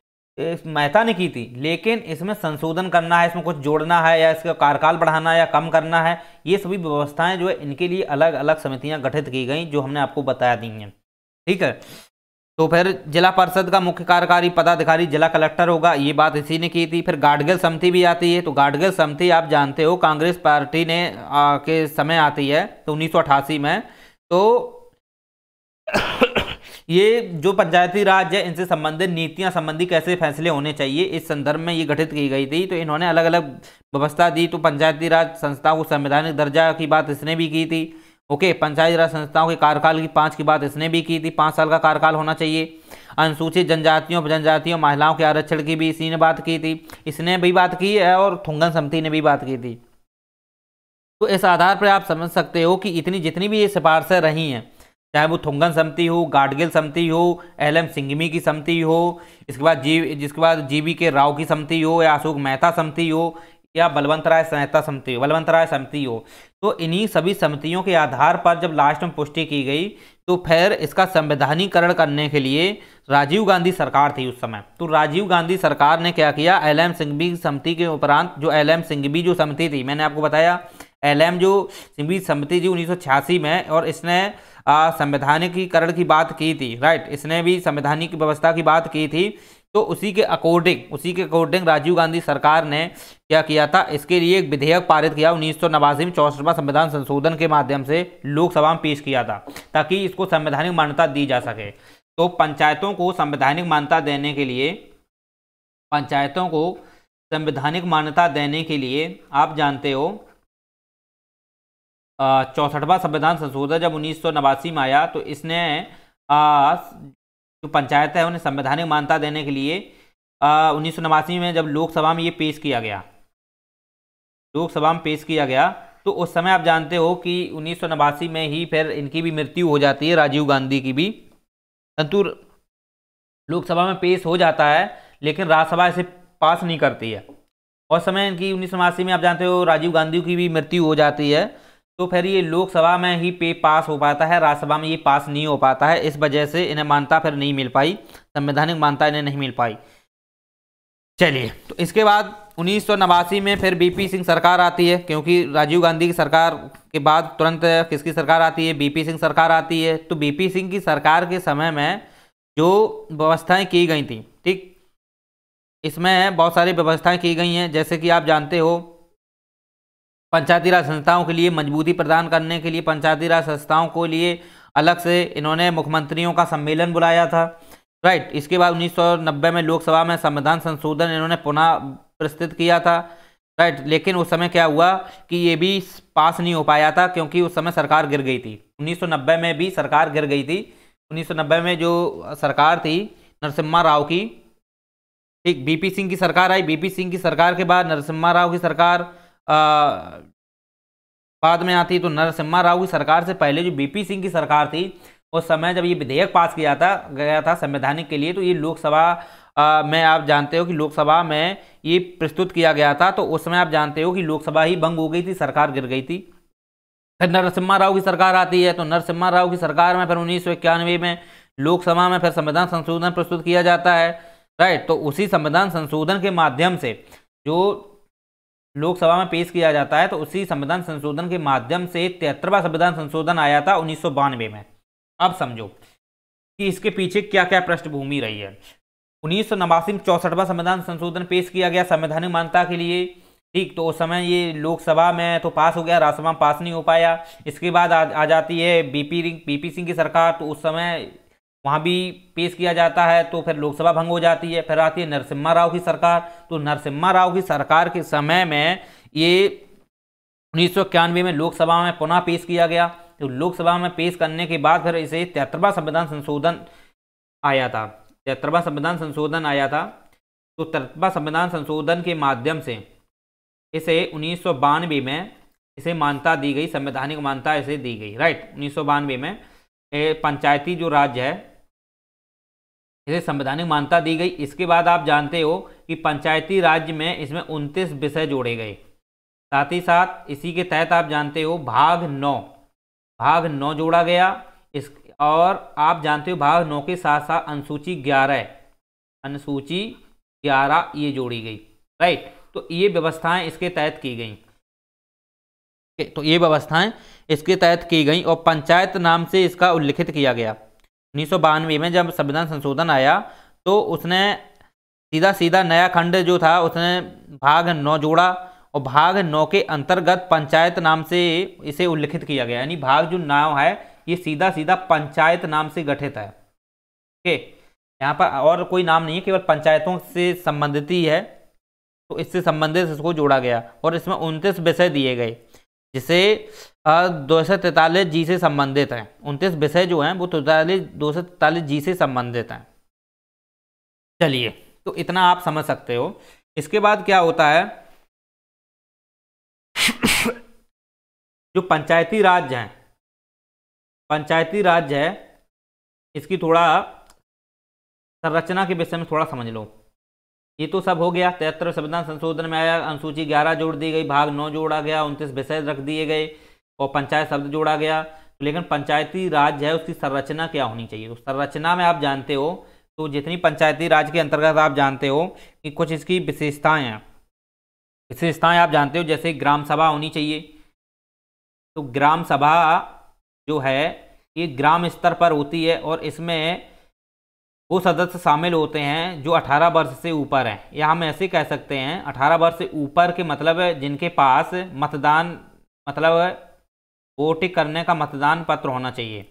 मेहता ने की थी, लेकिन इसमें संशोधन करना है, इसमें कुछ जोड़ना है या इसका कार्यकाल बढ़ाना है या कम करना है, ये सभी व्यवस्थाएं जो है इनके लिए अलग अलग समितियां गठित की गई जो हमने आपको बताया दी हैं, ठीक है। तो फिर जिला परिषद का मुख्य कार्यकारी पदाधिकारी जिला कलेक्टर होगा, ये बात इसी ने की थी। फिर गाडगिल समिति भी आती है। तो गाडगिल समिति आप जानते हो कांग्रेस पार्टी ने के समय आती है, तो 1988 में। तो ये जो पंचायती राज है इनसे संबंधित नीतियां संबंधी कैसे फैसले होने चाहिए, इस संदर्भ में ये गठित की गई थी। तो इन्होंने अलग अलग व्यवस्था दी। तो पंचायती राज संस्थाओं को संवैधानिक दर्जा की बात इसने भी की थी, ओके। पंचायती राज संस्थाओं के कार्यकाल की 5 की बात इसने भी की थी, 5 साल का कार्यकाल होना चाहिए। अनुसूचित जनजातियों महिलाओं के आरक्षण की भी इसी ने बात की थी, इसने भी बात की है और थुंगन समिति ने भी बात की थी। तो इस आधार पर आप समझ सकते हो कि जितनी भी ये सिफारिशें रही हैं, चाहे वो थुंगन समिति हो, गाडगिल समिति हो, एलएम सिंघवी की समिति हो, जिसके बाद जीवी के राव की समिति हो, या अशोक मेहता समिति हो, या बलवंत राय समिति हो, तो इन्हीं सभी समितियों के आधार पर जब लास्ट में पुष्टि की गई तो फिर इसका संवैधानिकरण करने के लिए राजीव गांधी सरकार थी उस समय। तो राजीव गांधी सरकार ने क्या किया, एलएम सिंघवी समिति के उपरांत जो एलएम सिंघवी जो समिति थी, मैंने आपको बताया एलएम जो सिंघवी समिति थी 1986 में, और इसने संवैधानिकीकरण की बात की थी, राइट। इसने भी संवैधानिक व्यवस्था की बात की थी तो उसी के अकॉर्डिंग राजीव गांधी सरकार ने क्या किया था, इसके लिए एक विधेयक पारित किया 1989 में 64वां संविधान संशोधन के माध्यम से लोकसभा में पेश किया था, ताकि इसको संवैधानिक मान्यता दी जा सके। तो पंचायतों को संवैधानिक मान्यता देने के लिए आप जानते हो 64वां संविधान संशोधन जब 1989 में आया, तो इसने जो पंचायत है उन्हें संवैधानिक मान्यता देने के लिए 1989 में जब लोकसभा में ये पेश किया गया, तो उस समय आप जानते हो कि 1989 में ही फिर इनकी भी मृत्यु हो जाती है, राजीव गांधी की भी। परंतु लोकसभा में पेश हो जाता है, लेकिन राज्यसभा इसे पास नहीं करती है। और समय इनकी 1989 में आप जानते हो राजीव गांधी की भी मृत्यु हो जाती है, तो फिर ये लोकसभा में ही पास हो पाता है, राज्यसभा में ये पास नहीं हो पाता है। इस वजह से इन्हें मान्यता फिर नहीं मिल पाई, संवैधानिक मान्यता इन्हें नहीं मिल पाई। चलिए, तो इसके बाद 1989 में फिर बीपी सिंह सरकार आती है, क्योंकि राजीव गांधी की सरकार के बाद तुरंत किसकी सरकार आती है, बीपी सिंह सरकार आती है। तो बीपी सिंह की सरकार के समय में जो व्यवस्थाएं की गई थी, ठीक, इसमें बहुत सारी व्यवस्थाएं की गई हैं। जैसे कि आप जानते हो पंचायती राज संस्थाओं के लिए मजबूती प्रदान करने के लिए पंचायती राज संस्थाओं को लिए अलग से इन्होंने मुख्यमंत्रियों का सम्मेलन बुलाया था, राइट। इसके बाद 1990 में लोकसभा में संविधान संशोधन इन्होंने पुनः प्रस्तुत किया था, राइट। लेकिन उस समय क्या हुआ कि ये भी पास नहीं हो पाया था, क्योंकि उस समय सरकार गिर गई थी। 1990 में भी सरकार गिर गई थी। 1990 में जो सरकार थी नरसिम्हा राव की, ठीक, बीपी सिंह की सरकार आई। बीपी सिंह की सरकार के बाद नरसिम्हा राव की सरकार बाद में आती। तो नरसिम्हा राव की सरकार से पहले जो बीपी सिंह की सरकार थी, उस समय जब ये विधेयक पास गया था संवैधानिक के लिए, तो ये लोकसभा में आप जानते हो कि लोकसभा में ये प्रस्तुत किया गया था। तो उस समय आप जानते हो कि लोकसभा ही भंग हो गई थी, सरकार गिर गई थी। फिर नरसिम्हा राव की सरकार आती है। तो नरसिम्हा राव की सरकार में फिर 1991 में लोकसभा में फिर संविधान संशोधन प्रस्तुत किया जाता है, राइट। तो उसी संविधान संशोधन के माध्यम से जो लोकसभा में पेश किया जाता है, तो उसी संविधान संशोधन के माध्यम से 73वां संविधान संशोधन आया था 1992 में। अब समझो कि इसके पीछे क्या क्या पृष्ठभूमि रही है। 1989 में 64वां संविधान संशोधन पेश किया गया संवैधानिक मान्यता के लिए, ठीक। तो उस समय ये लोकसभा में तो पास हो गया, राज्यसभा में पास नहीं हो पाया। इसके बाद आ जाती है बीपी सिंह की सरकार, तो उस समय वहाँ भी पेश किया जाता है, तो फिर लोकसभा भंग हो जाती है। फिर आती है नरसिम्हा राव की सरकार। तो नरसिम्हा राव की सरकार के समय में ये 1991 में लोकसभा में पुनः पेश किया गया। तो लोकसभा में पेश करने के बाद फिर इसे 73वां संविधान संशोधन आया था। 73वां संविधान संशोधन आया था। तो 73वां संविधान संशोधन के माध्यम से इसे 1992 में इसे मान्यता दी गई, संवैधानिक मान्यता इसे दी गई, राइट। 1992 में पंचायती जो राज्य है इसे संवैधानिक मान्यता दी गई। इसके बाद आप जानते हो कि पंचायती राज्य में इसमें 29 विषय जोड़े गए। साथ ही साथ इसी के तहत आप जानते हो भाग 9 जोड़ा गया। और आप जानते हो भाग 9 के साथ साथ अनुसूची 11 ये जोड़ी गई, राइट। तो ये व्यवस्थाएं इसके तहत की गई। तो ये व्यवस्थाएं इसके तहत की गई और पंचायत नाम से इसका उल्लिखित किया गया। 1992 में जब संविधान संशोधन आया, तो उसने सीधा नया खंड जो था उसने भाग 9 जोड़ा और भाग 9 के अंतर्गत पंचायत नाम से इसे उल्लिखित किया गया। यानी भाग जो 9 है ये सीधा पंचायत नाम से गठित है, ओके। यहाँ पर और कोई नाम नहीं है, केवल पंचायतों से संबंधित ही है। तो इससे संबंधित इसको जोड़ा गया और इसमें 29 विषय दिए गए, जिसे 243 जी से संबंधित हैं। 29 विषय जो हैं वो 243 जी से संबंधित हैं। चलिए, तो इतना आप समझ सकते हो। इसके बाद क्या होता है जो पंचायती राज्य है इसकी थोड़ा संरचना के विषय में थोड़ा समझ लो। ये तो सब हो गया। 73 संविधान संशोधन में आया, अनुसूची 11 जोड़ दी गई, भाग 9 जोड़ा गया, 29 विषय रख दिए गए और पंचायत शब्द जोड़ा गया। लेकिन पंचायती राज है उसकी संरचना क्या होनी चाहिए। तो संरचना में आप जानते हो, तो जितनी पंचायती राज के अंतर्गत आप जानते हो कि कुछ इसकी विशेषताएं हैं। विशेषताएं आप जानते हो, जैसे ग्राम सभा होनी चाहिए। तो ग्राम सभा जो है ये ग्राम स्तर पर होती है और इसमें वो सदस्य शामिल होते हैं जो 18 वर्ष से ऊपर हैं, या हम ऐसे कह सकते हैं 18 वर्ष से ऊपर के मतलब है जिनके पास मतदान मतलब वोटिंग करने का मतदान पत्र होना चाहिए।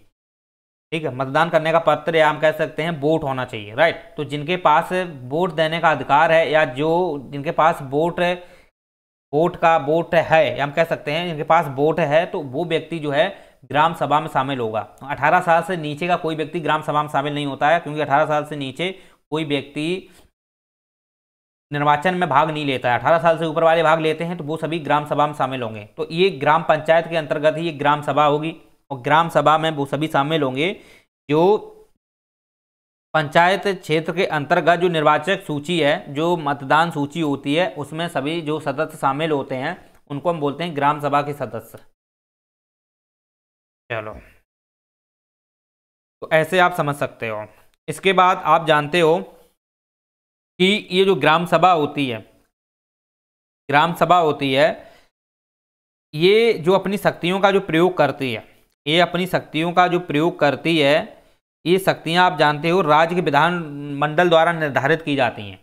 ठीक है, मतदान करने का पत्र या हम कह सकते हैं वोट होना चाहिए, राइट। तो जिनके पास वोट देने का अधिकार है, या जो जिनके पास वोट है, या हम कह सकते हैं जिनके पास वोट है, तो वो व्यक्ति जो है ग्राम सभा में शामिल होगा। 18 साल से नीचे का कोई व्यक्ति ग्राम सभा में शामिल नहीं होता है, क्योंकि 18 साल से नीचे कोई व्यक्ति निर्वाचन में भाग नहीं लेता है। 18 साल से ऊपर वाले भाग लेते हैं, तो वो सभी ग्राम सभा में शामिल होंगे। तो ये ग्राम पंचायत के अंतर्गत ही ये ग्राम सभा होगी, और ग्राम सभा में वो सभी शामिल होंगे जो पंचायत क्षेत्र के अंतर्गत जो निर्वाचक सूची है, जो मतदान सूची होती है, उसमें सभी जो सदस्य शामिल होते हैं उनको हम बोलते हैं ग्राम सभा के सदस्य। चलो, तो ऐसे आप समझ सकते हो। इसके बाद आप जानते हो कि ये जो ग्राम सभा होती है, ग्राम सभा होती है, ये जो अपनी शक्तियों का जो प्रयोग करती है, ये अपनी शक्तियों का जो प्रयोग करती है, ये शक्तियां आप जानते हो राज्य के विधानमंडल द्वारा निर्धारित की जाती हैं।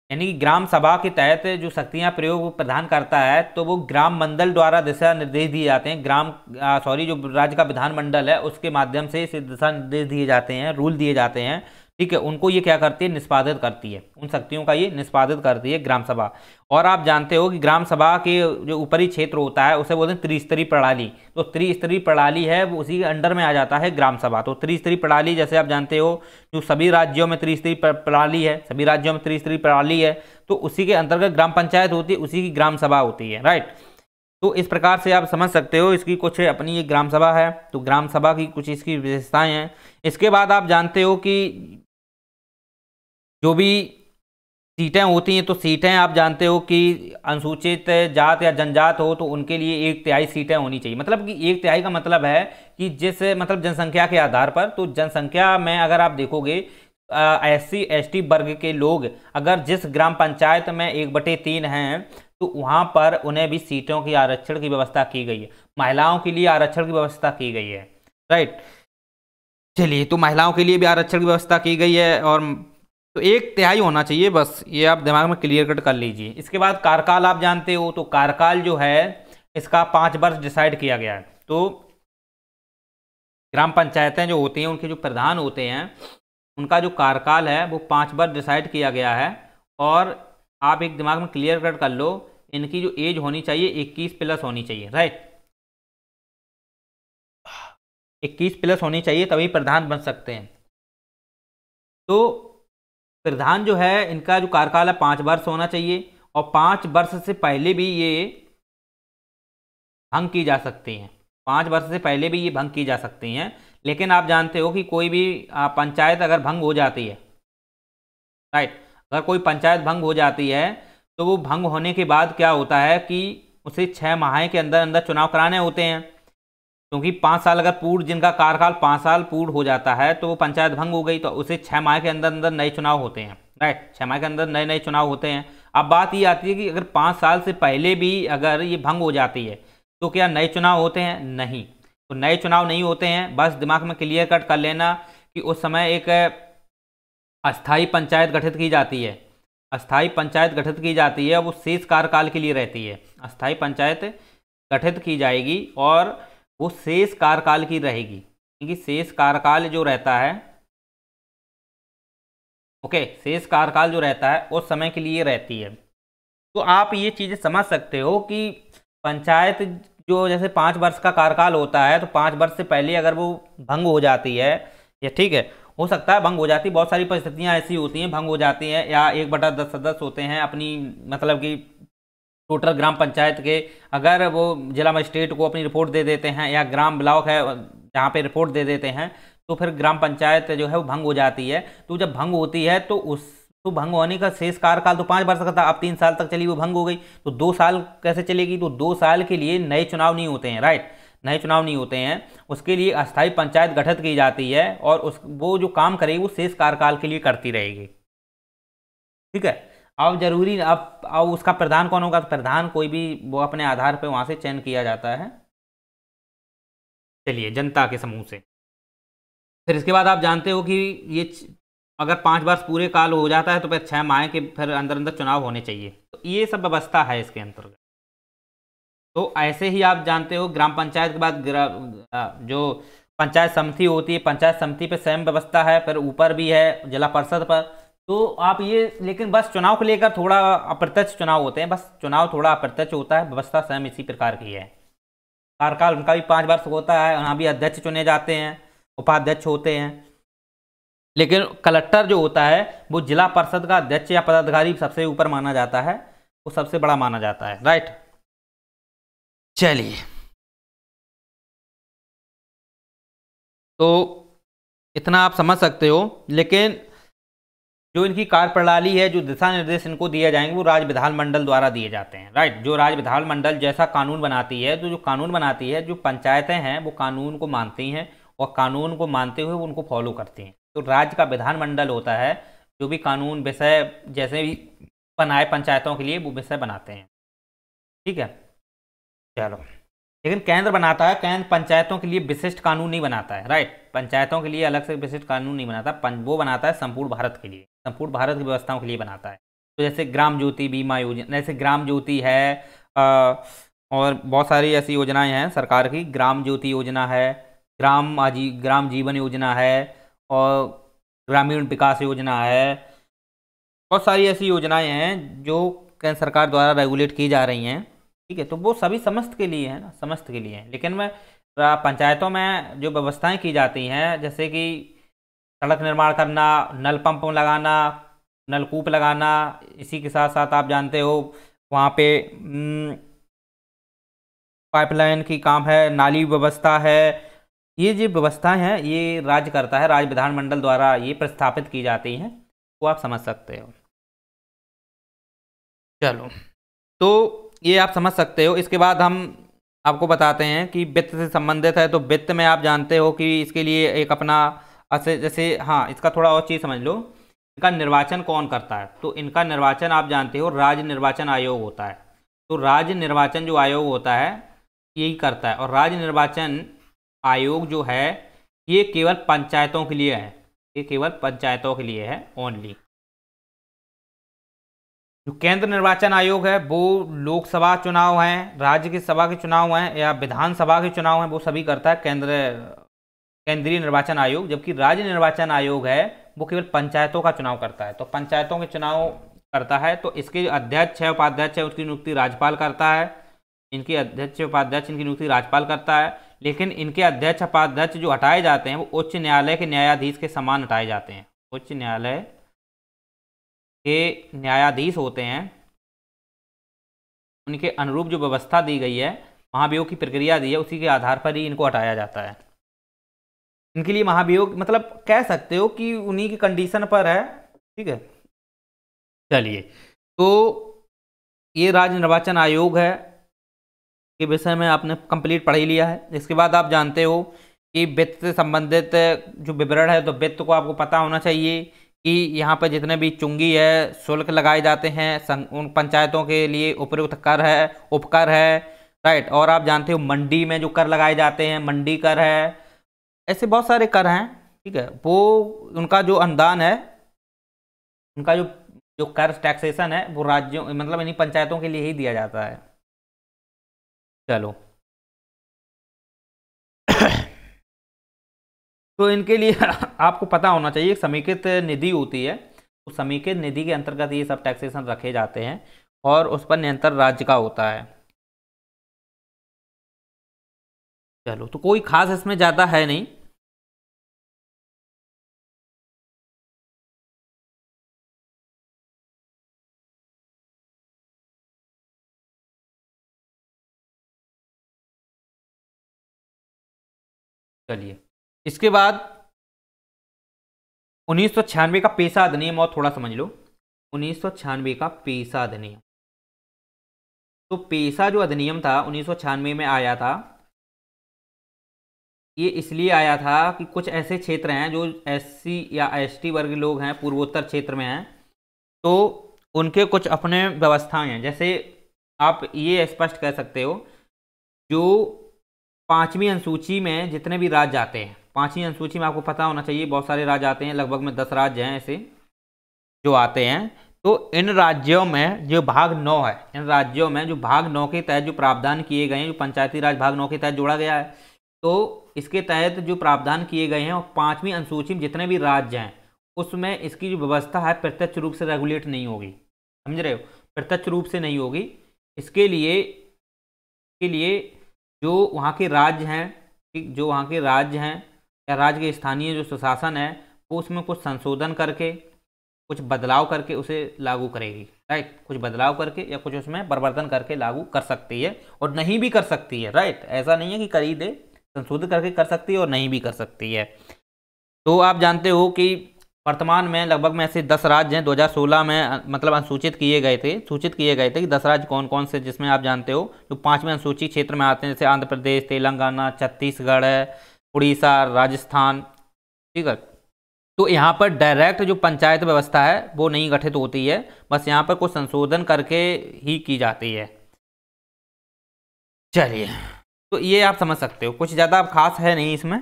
यानी कि ग्राम सभा के तहत जो शक्तियां प्रयोग प्रदान करता है, तो वो ग्राम मंडल द्वारा दिशा निर्देश दिए जाते हैं। जो राज्य का विधानमंडल है उसके माध्यम से इसे दिशा निर्देश दिए जाते हैं, रूल दिए जाते हैं। ठीक है, उनको ये क्या करती है, निष्पादित करती है, उन शक्तियों का ये निष्पादित करती है ग्राम सभा। और आप जानते हो कि ग्राम सभा के जो ऊपरी क्षेत्र होता है उसे बोलते हैं त्रिस्तरीय प्रणाली। तो त्रिस्तरीय प्रणाली है वो उसी के अंडर में आ जाता है ग्राम सभा। तो त्रिस्तरीय प्रणाली जैसे आप जानते हो जो सभी राज्यों में त्रिस्तरीय प्रणाली है, सभी राज्यों में त्रिस्तरीय प्रणाली है, तो उसी के अंतर्गत ग्राम पंचायत होती है, उसी की ग्राम सभा होती है, राइट। तो इस प्रकार से आप समझ सकते हो इसकी कुछ अपनी ये ग्राम सभा है, तो ग्राम सभा की कुछ इसकी विशेषताएं हैं। इसके बाद आप जानते हो कि जो भी सीटें होती हैं, तो सीटें आप जानते हो कि अनुसूचित जात या जनजात हो तो उनके लिए 1/3 सीटें होनी चाहिए। मतलब कि 1/3 का मतलब है कि जिस मतलब जनसंख्या के आधार पर, तो जनसंख्या में अगर आप देखोगे SC ST वर्ग के लोग अगर जिस ग्राम पंचायत में 1/3 हैं, तो वहाँ पर उन्हें भी सीटों की आरक्षण की व्यवस्था की गई है। महिलाओं के लिए आरक्षण की व्यवस्था की गई है, राइट। चलिए, तो महिलाओं के लिए भी आरक्षण की व्यवस्था की गई है, और तो 1/3 होना चाहिए, बस ये आप दिमाग में क्लियर कट कर लीजिए। इसके बाद कार्यकाल आप जानते हो, तो कार्यकाल जो है इसका 5 वर्ष डिसाइड किया गया है। तो ग्राम पंचायतें जो होती हैं उनके जो प्रधान होते हैं उनका जो कार्यकाल है वो 5 वर्ष डिसाइड किया गया है। और आप एक दिमाग में क्लियर कट कर लो, इनकी जो एज होनी चाहिए 21+ होनी चाहिए, राइट। 21+ होनी चाहिए, तभी प्रधान बन सकते हैं। तो प्रधान जो है इनका जो कार्यकाल है 5 वर्ष होना चाहिए, और 5 वर्ष से पहले भी ये भंग की जा सकती हैं। 5 वर्ष से पहले भी ये भंग की जा सकती हैं। लेकिन आप जानते हो कि कोई भी पंचायत अगर भंग हो जाती है, राइट, अगर कोई पंचायत भंग हो जाती है, तो वो भंग होने के बाद क्या होता है कि उसे 6 माह के अंदर अंदर चुनाव कराने होते हैं। क्योंकि 5 साल अगर पूर्ण, जिनका कार्यकाल 5 साल पूर्ण हो जाता है, तो वो पंचायत भंग हो गई, तो उसे 6 माह के अंदर अंदर नए चुनाव होते हैं, राइट। 6 माह के अंदर नए नए चुनाव होते हैं। अब बात ये आती है कि अगर 5 साल से पहले भी अगर ये भंग हो जाती है, तो क्या नए चुनाव होते हैं? नहीं, तो नए चुनाव नहीं होते हैं। बस दिमाग में क्लियर कट कर लेना कि उस समय एक अस्थाई पंचायत गठित की जाती है। अस्थाई पंचायत गठित की जाती है, वो शेष कार्यकाल के लिए रहती है। अस्थाई पंचायत गठित की जाएगी और वो शेष कार्यकाल की रहेगी, क्योंकि शेष कार्यकाल जो रहता है, ओके, शेष कार्यकाल जो रहता है उस समय के लिए रहती है। तो आप ये चीज़ें समझ सकते हो कि पंचायत जो जैसे 5 वर्ष का कार्यकाल होता है, तो 5 वर्ष से पहले अगर वो भंग हो जाती है, या ठीक है, हो सकता है भंग हो जाती है, बहुत सारी परिस्थितियां ऐसी होती हैं भंग हो जाती हैं, या 1/10 सदस्य होते हैं अपनी, मतलब कि टोटल ग्राम पंचायत के, अगर वो जिला मजिस्ट्रेट को अपनी रिपोर्ट दे देते हैं, या ग्राम ब्लॉक है जहाँ पे रिपोर्ट दे देते हैं, तो फिर ग्राम पंचायत जो है वो भंग हो जाती है। तो जब भंग होती है तो तो भंग होने का शेष कार्यकाल तो 5 वर्ष का था, अब 3 साल तक चली, वो भंग हो गई, तो 2 साल कैसे चलेगी? तो 2 साल के लिए नए चुनाव नहीं होते हैं, राइट, नए चुनाव नहीं होते हैं। उसके लिए अस्थायी पंचायत गठित की जाती है, और वो जो काम करेगी वो शेष कार्यकाल के लिए करती रहेगी, ठीक है। अब जरूरी अब उसका प्रधान कौन होगा? तो प्रधान कोई भी वो अपने आधार पर वहां से चयन किया जाता है, चलिए, जनता के समूह से। फिर इसके बाद आप जानते हो कि ये अगर 5 वर्ष पूरे काल हो जाता है तो फिर 6 माह के फिर अंदर अंदर चुनाव होने चाहिए। तो ये सब व्यवस्था है इसके अंतर्गत। तो ऐसे ही आप जानते हो ग्राम पंचायत के बाद जो पंचायत समिति होती है, पंचायत समिति पे सेम व्यवस्था है, फिर ऊपर भी है जिला परिषद पर। तो आप ये, लेकिन बस चुनाव को लेकर थोड़ा अप्रत्यक्ष चुनाव होते हैं, बस चुनाव थोड़ा अप्रत्यक्ष होता है, व्यवस्था सेम इसी प्रकार की है। कार्यकाल उनका भी 5 वर्ष होता है, यहाँ भी अध्यक्ष चुने जाते हैं, उपाध्यक्ष होते हैं। लेकिन कलेक्टर जो होता है वो जिला परिषद का अध्यक्ष या पदाधिकारी सबसे ऊपर माना जाता है, वो सबसे बड़ा माना जाता है। राइट, चलिए, तो इतना आप समझ सकते हो। लेकिन जो इनकी कार्यप्रणाली है, जो दिशा निर्देश इनको दिए जाएंगे, वो राज्य विधानमंडल द्वारा दिए जाते हैं। राइट, जो राज्य विधानमंडल जैसा कानून बनाती है, तो जो कानून बनाती है, जो पंचायतें हैं वो कानून को मानती हैं और कानून को मानते हुए वो उनको फॉलो करती हैं। तो राज्य का विधानमंडल होता है जो भी कानून विषय जैसे भी बनाए पंचायतों के लिए, वो विषय बनाते हैं। ठीक है, चलो। लेकिन केंद्र बनाता है, केंद्र पंचायतों के लिए विशिष्ट कानून नहीं बनाता है। राइट, पंचायतों के लिए अलग से विशिष्ट कानून नहीं बनाता, वो बनाता है संपूर्ण भारत के लिए, संपूर्ण भारत की व्यवस्थाओं के लिए बनाता है। तो जैसे ग्राम ज्योति बीमा योजना, जैसे ग्राम ज्योति है, और बहुत सारी ऐसी योजनाएं हैं सरकार की। ग्राम ज्योति योजना है, ग्राम जीवन योजना है, और ग्रामीण विकास योजना है। बहुत सारी ऐसी योजनाएं हैं जो केंद्र सरकार द्वारा रेगुलेट की जा रही हैं। ठीक है, तो वो सभी समस्त के लिए है ना, समस्त के लिए है। लेकिन मैं पंचायतों में जो व्यवस्थाएं की जाती हैं, जैसे कि सड़क निर्माण करना, नल पंप लगाना, नलकूप लगाना, इसी के साथ साथ आप जानते हो वहाँ पे पाइपलाइन की काम है, नाली व्यवस्था है। ये जो व्यवस्थाएं हैं ये राज्य करता है, राज्य विधानमंडल द्वारा ये प्रस्थापित की जाती हैं, वो आप समझ सकते हो। चलो, तो ये आप समझ सकते हो। इसके बाद हम आपको बताते हैं कि वित्त से संबंधित है। तो वित्त में आप जानते हो कि इसके लिए एक अपना जैसे, हाँ, इसका थोड़ा और चीज़ समझ लो। इनका निर्वाचन कौन करता है? तो इनका निर्वाचन आप जानते हो राज्य निर्वाचन आयोग होता है। तो राज्य निर्वाचन जो आयोग होता है यही करता है। और राज्य निर्वाचन आयोग जो है ये केवल पंचायतों के लिए है, ये केवल पंचायतों के लिए है ओनली। जो केंद्र निर्वाचन आयोग है वो लोकसभा चुनाव हैं, राज्य की सभा के चुनाव हैं, या विधानसभा के चुनाव हैं, वो सभी करता है केंद्रीय निर्वाचन आयोग। जबकि राज्य निर्वाचन आयोग है वो केवल पंचायतों का चुनाव करता है। तो पंचायतों के चुनाव करता है। तो इसके अध्यक्ष है, उपाध्यक्ष है, उसकी नियुक्ति राज्यपाल करता है। इनके अध्यक्ष उपाध्यक्ष इनकी नियुक्ति राज्यपाल करता है। लेकिन इनके अध्यक्ष उपाध्यक्ष जो हटाए जाते हैं वो उच्च न्यायालय के न्यायाधीश के समान हटाए जाते हैं। उच्च न्यायालय के न्यायाधीश होते हैं, उनके अनुरूप जो व्यवस्था दी गई है, महाभियोग की प्रक्रिया दी है, उसी के आधार पर ही इनको हटाया जाता है। इनके लिए महाभियोग मतलब कह सकते हो कि उन्हीं की कंडीशन पर है। ठीक है, चलिए, तो ये राज्य निर्वाचन आयोग है के विषय में आपने कंप्लीट पढ़ ही लिया है। इसके बाद आप जानते हो कि वित्त से संबंधित जो विवरण है, तो वित्त को आपको पता होना चाहिए कि यहाँ पर जितने भी चुंगी है, शुल्क लगाए जाते हैं उन पंचायतों के लिए, उपयुक्त कर है, उपकर है। राइट, और आप जानते हो मंडी में जो कर लगाए जाते हैं, मंडी कर है, ऐसे बहुत सारे कर हैं। ठीक है, वो उनका जो अनुदान है, उनका जो कर टैक्सेशन है वो राज्यों मतलब इन्हीं पंचायतों के लिए ही दिया जाता है। चलो तो इनके लिए आपको पता होना चाहिए समेकित निधि होती है, तो समेकित निधि के अंतर्गत ये सब टैक्सेशन रखे जाते हैं और उस पर नियंत्रण राज्य का होता है। चलो, तो कोई खास इसमें ज़्यादा है नहीं। चलिए, इसके बाद 1996 का पेशा अधिनियम और थोड़ा समझ लो। 1996 का पेशा अधिनियम, तो पेशा जो अधिनियम था 1996 में आया था, ये इसलिए आया था कि कुछ ऐसे क्षेत्र हैं जो SC या ST वर्ग के लोग हैं, पूर्वोत्तर क्षेत्र में हैं, तो उनके कुछ अपने व्यवस्थाएं हैं। जैसे आप ये स्पष्ट कह सकते हो, जो 5वीं अनुसूची में जितने भी राज्य आते हैं, 5वीं अनुसूची में आपको पता होना चाहिए बहुत सारे राज्य आते हैं, लगभग में 10 राज्य हैं ऐसे जो आते हैं। तो इन राज्यों में जो भाग 9 है, इन राज्यों में जो भाग 9 के तहत जो प्रावधान किए गए हैं, जो पंचायती राज भाग 9 के तहत जोड़ा गया है, तो इसके तहत जो प्रावधान किए गए हैं और 5वीं अनुसूची में जितने भी राज्य हैं उसमें इसकी जो व्यवस्था है प्रत्यक्ष रूप से रेगुलेट नहीं होगी, समझ रहे हो, प्रत्यक्ष रूप से नहीं होगी। इसके लिए जो वहाँ के राज्य हैं, ठीक, जो वहाँ के राज्य हैं या राज्य के स्थानीय जो सुशासन है वो उसमें कुछ संशोधन करके, कुछ बदलाव करके उसे लागू करेगी, राइट, कुछ बदलाव करके या कुछ उसमें परिवर्तन करके लागू कर सकती है और नहीं भी कर सकती है, राइट, ऐसा नहीं है कि कर ही दे, संशोधित करके कर सकती है और नहीं भी कर सकती है। तो आप जानते हो कि वर्तमान में लगभग में ऐसे 10 राज्य हैं 2016 में मतलब सूचित किए गए थे कि 10 राज्य कौन कौन से, जिसमें आप जानते हो जो 5वें अनुसूची क्षेत्र में आते हैं, जैसे आंध्र प्रदेश, तेलंगाना, छत्तीसगढ़ है, उड़ीसा, राजस्थान, ठीक है। तो यहाँ पर डायरेक्ट जो पंचायत व्यवस्था है वो नहीं गठित होती है, बस यहाँ पर कुछ संशोधन करके ही की जाती है। चलिए, तो ये आप समझ सकते हो, कुछ ज़्यादा खास है नहीं इसमें।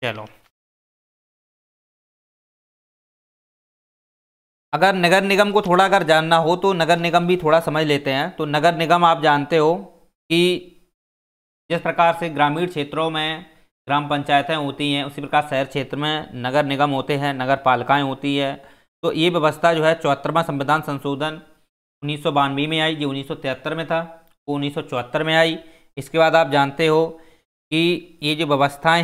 चलो, अगर नगर निगम को थोड़ा अगर जानना हो तो नगर निगम भी थोड़ा समझ लेते हैं। तो नगर निगम आप जानते हो कि जिस प्रकार से ग्रामीण क्षेत्रों में ग्राम पंचायतें होती हैं उसी प्रकार शहर क्षेत्र में नगर निगम होते हैं, नगर पालिकाएं होती है। तो ये व्यवस्था जो है 74वां संविधान संशोधन 1992 में आई, जो 1973 में था वो 1974 में आई। इसके बाद आप जानते हो कि ये जो व्यवस्थाएं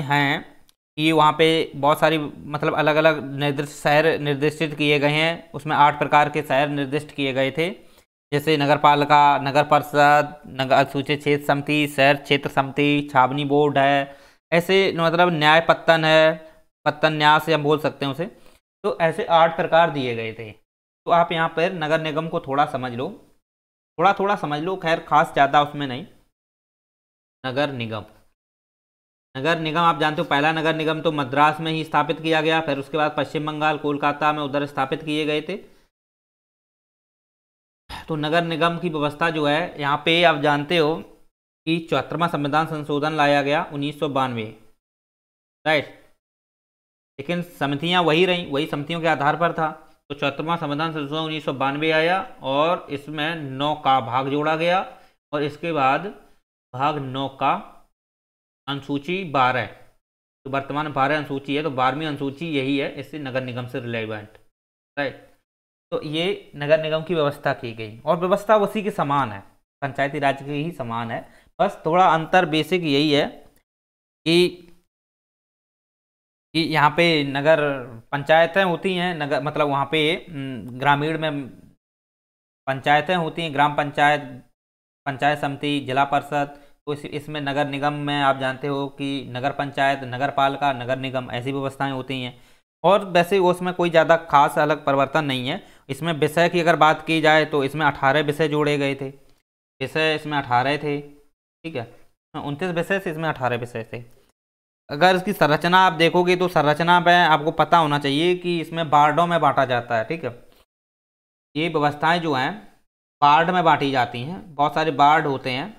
हैं कि वहाँ पे बहुत सारी मतलब अलग अलग निर्दिष्ट शहर निर्दिष्टित किए गए हैं, उसमें 8 प्रकार के शहर निर्दिष्ट किए गए थे, जैसे नगर पालिका, नगर परिषद, नगर अनुसूचित क्षेत्र समिति, शहर क्षेत्र समिति, छावनी बोर्ड है, ऐसे मतलब न्याय पत्तन है, पत्तन न्यास हम बोल सकते हैं उसे। तो ऐसे 8 प्रकार दिए गए थे। तो आप यहाँ पर नगर निगम को थोड़ा समझ लो, थोड़ा समझ लो, खैर खास ज़्यादा उसमें नहीं। नगर निगम आप जानते हो पहला नगर निगम तो मद्रास में ही स्थापित किया गया, फिर उसके बाद पश्चिम बंगाल, कोलकाता में उधर स्थापित किए गए थे। तो नगर निगम की व्यवस्था जो है यहाँ पे आप जानते हो कि 74वां संविधान संशोधन लाया गया 1992, राइट, लेकिन समितियाँ वही रहीं, वही समितियों के आधार पर था। तो 74वां संविधान संशोधन 1992 आया और इसमें 9 का भाग जोड़ा गया और इसके बाद भाग 9 का अनुसूची 12, तो वर्तमान 12 अनुसूची है, तो 12वीं अनुसूची यही है, इससे नगर निगम से रिलेवेंट, राइट। तो ये नगर निगम की व्यवस्था की गई और व्यवस्था उसी के समान है, पंचायती राज के ही समान है, बस थोड़ा अंतर बेसिक यही है कि यहाँ पे नगर पंचायतें होती हैं, नगर मतलब वहाँ पे ग्रामीण में पंचायतें होती हैं, ग्राम पंचायत, पंचायत समिति, जिला परिषद। तो इसमें नगर निगम में आप जानते हो कि नगर पंचायत, नगर पालिका, नगर निगम ऐसी व्यवस्थाएं होती हैं। और वैसे उसमें कोई ज़्यादा खास अलग परिवर्तन नहीं है। इसमें विषय की अगर बात की जाए तो इसमें 18 विषय जोड़े गए थे, विषय इसमें 18 थे, ठीक है, 29 विषय से इसमें 18 विषय थे। अगर इसकी संरचना आप देखोगे तो संरचना में आपको पता होना चाहिए कि इसमें वार्डों में बांटा जाता है, ठीक है, ये व्यवस्थाएं जो हैं वार्ड में बांटी जाती हैं, बहुत सारे वार्ड होते हैं।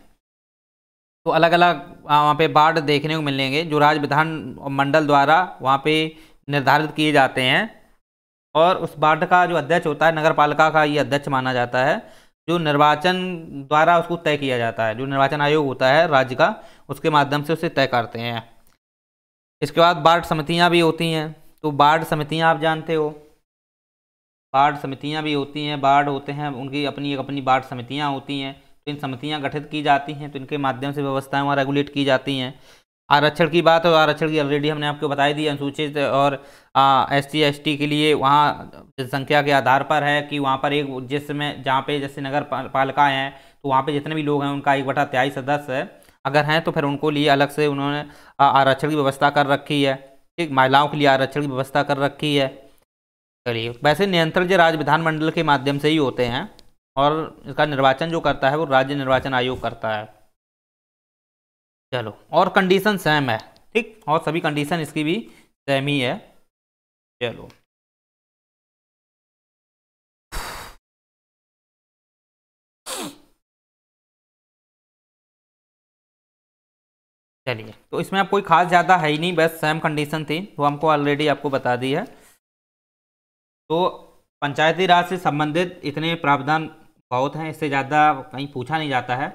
तो अलग अलग वहाँ पे वार्ड देखने को मिलेंगे जो राज्य विधान मंडल द्वारा वहाँ पे निर्धारित किए जाते हैं। और उस वार्ड का जो अध्यक्ष होता है, नगर पालिका का ये अध्यक्ष माना जाता है, जो निर्वाचन द्वारा उसको तय किया जाता है, जो निर्वाचन आयोग होता है राज्य का, उसके माध्यम से उसे तय करते हैं। इसके बाद वार्ड समितियाँ भी होती हैं। तो वार्ड समितियाँ आप जानते हो, वार्ड समितियाँ भी होती हैं, वार्ड होते हैं उनकी अपनी अपनी वार्ड समितियाँ होती हैं। तो इन समितियाँ गठित की जाती हैं, तो इनके माध्यम से व्यवस्थाएं वहाँ रेगुलेट की जाती हैं। आरक्षण की बात है, आरक्षण की ऑलरेडी हमने आपको बताई दी, अनुसूचित और SC ST के लिए वहाँ जनसंख्या के आधार पर है कि वहाँ पर एक जिसमें जहाँ पे जैसे नगर पालिकाएँ हैं तो वहाँ पे जितने भी लोग हैं उनका 1/23 सदस्य है, अगर हैं तो फिर उनको लिए अलग से उन्होंने आरक्षण की व्यवस्था कर रखी है, ठीक, महिलाओं के लिए आरक्षण की व्यवस्था कर रखी है। चलिए, वैसे नियंत्रण जो राज्य विधानमंडल के माध्यम से ही होते हैं और इसका निर्वाचन जो करता है वो राज्य निर्वाचन आयोग करता है। चलो, और कंडीशन सेम है, ठीक, और सभी कंडीशन इसकी भी सेम ही है। चलो, चलिए, तो इसमें अब कोई खास ज़्यादा है ही नहीं, बस सेम कंडीशन थी वो हमको ऑलरेडी आपको बता दी है। तो पंचायती राज से संबंधित इतने प्रावधान बहुत हैं, इससे ज़्यादा कहीं पूछा नहीं जाता है।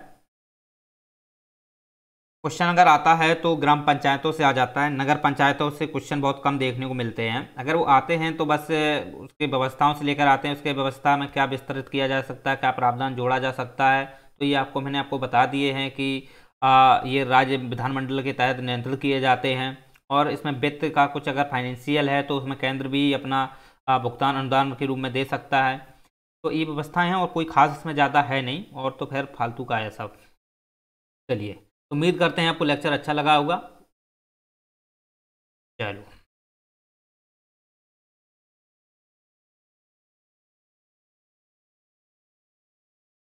क्वेश्चन अगर आता है तो ग्राम पंचायतों से आ जाता है, नगर पंचायतों से क्वेश्चन बहुत कम देखने को मिलते हैं। अगर वो आते हैं तो बस उसकी व्यवस्थाओं से लेकर आते हैं, उसके व्यवस्था में क्या विस्तृत किया जा सकता है, क्या प्रावधान जोड़ा जा सकता है, तो ये मैंने आपको बता दिए हैं कि ये राज्य विधानमंडल के तहत नियंत्रित किए जाते हैं। और इसमें वित्त का कुछ अगर फाइनेंशियल है तो उसमें केंद्र भी अपना भुगतान अनुदान के रूप में दे सकता है। तो ये व्यवस्थाएं हैं और कोई खास इसमें ज़्यादा है नहीं, और तो खैर फालतू का है सब। चलिए, उम्मीद करते हैं आपको लेक्चर अच्छा लगा होगा। चलो।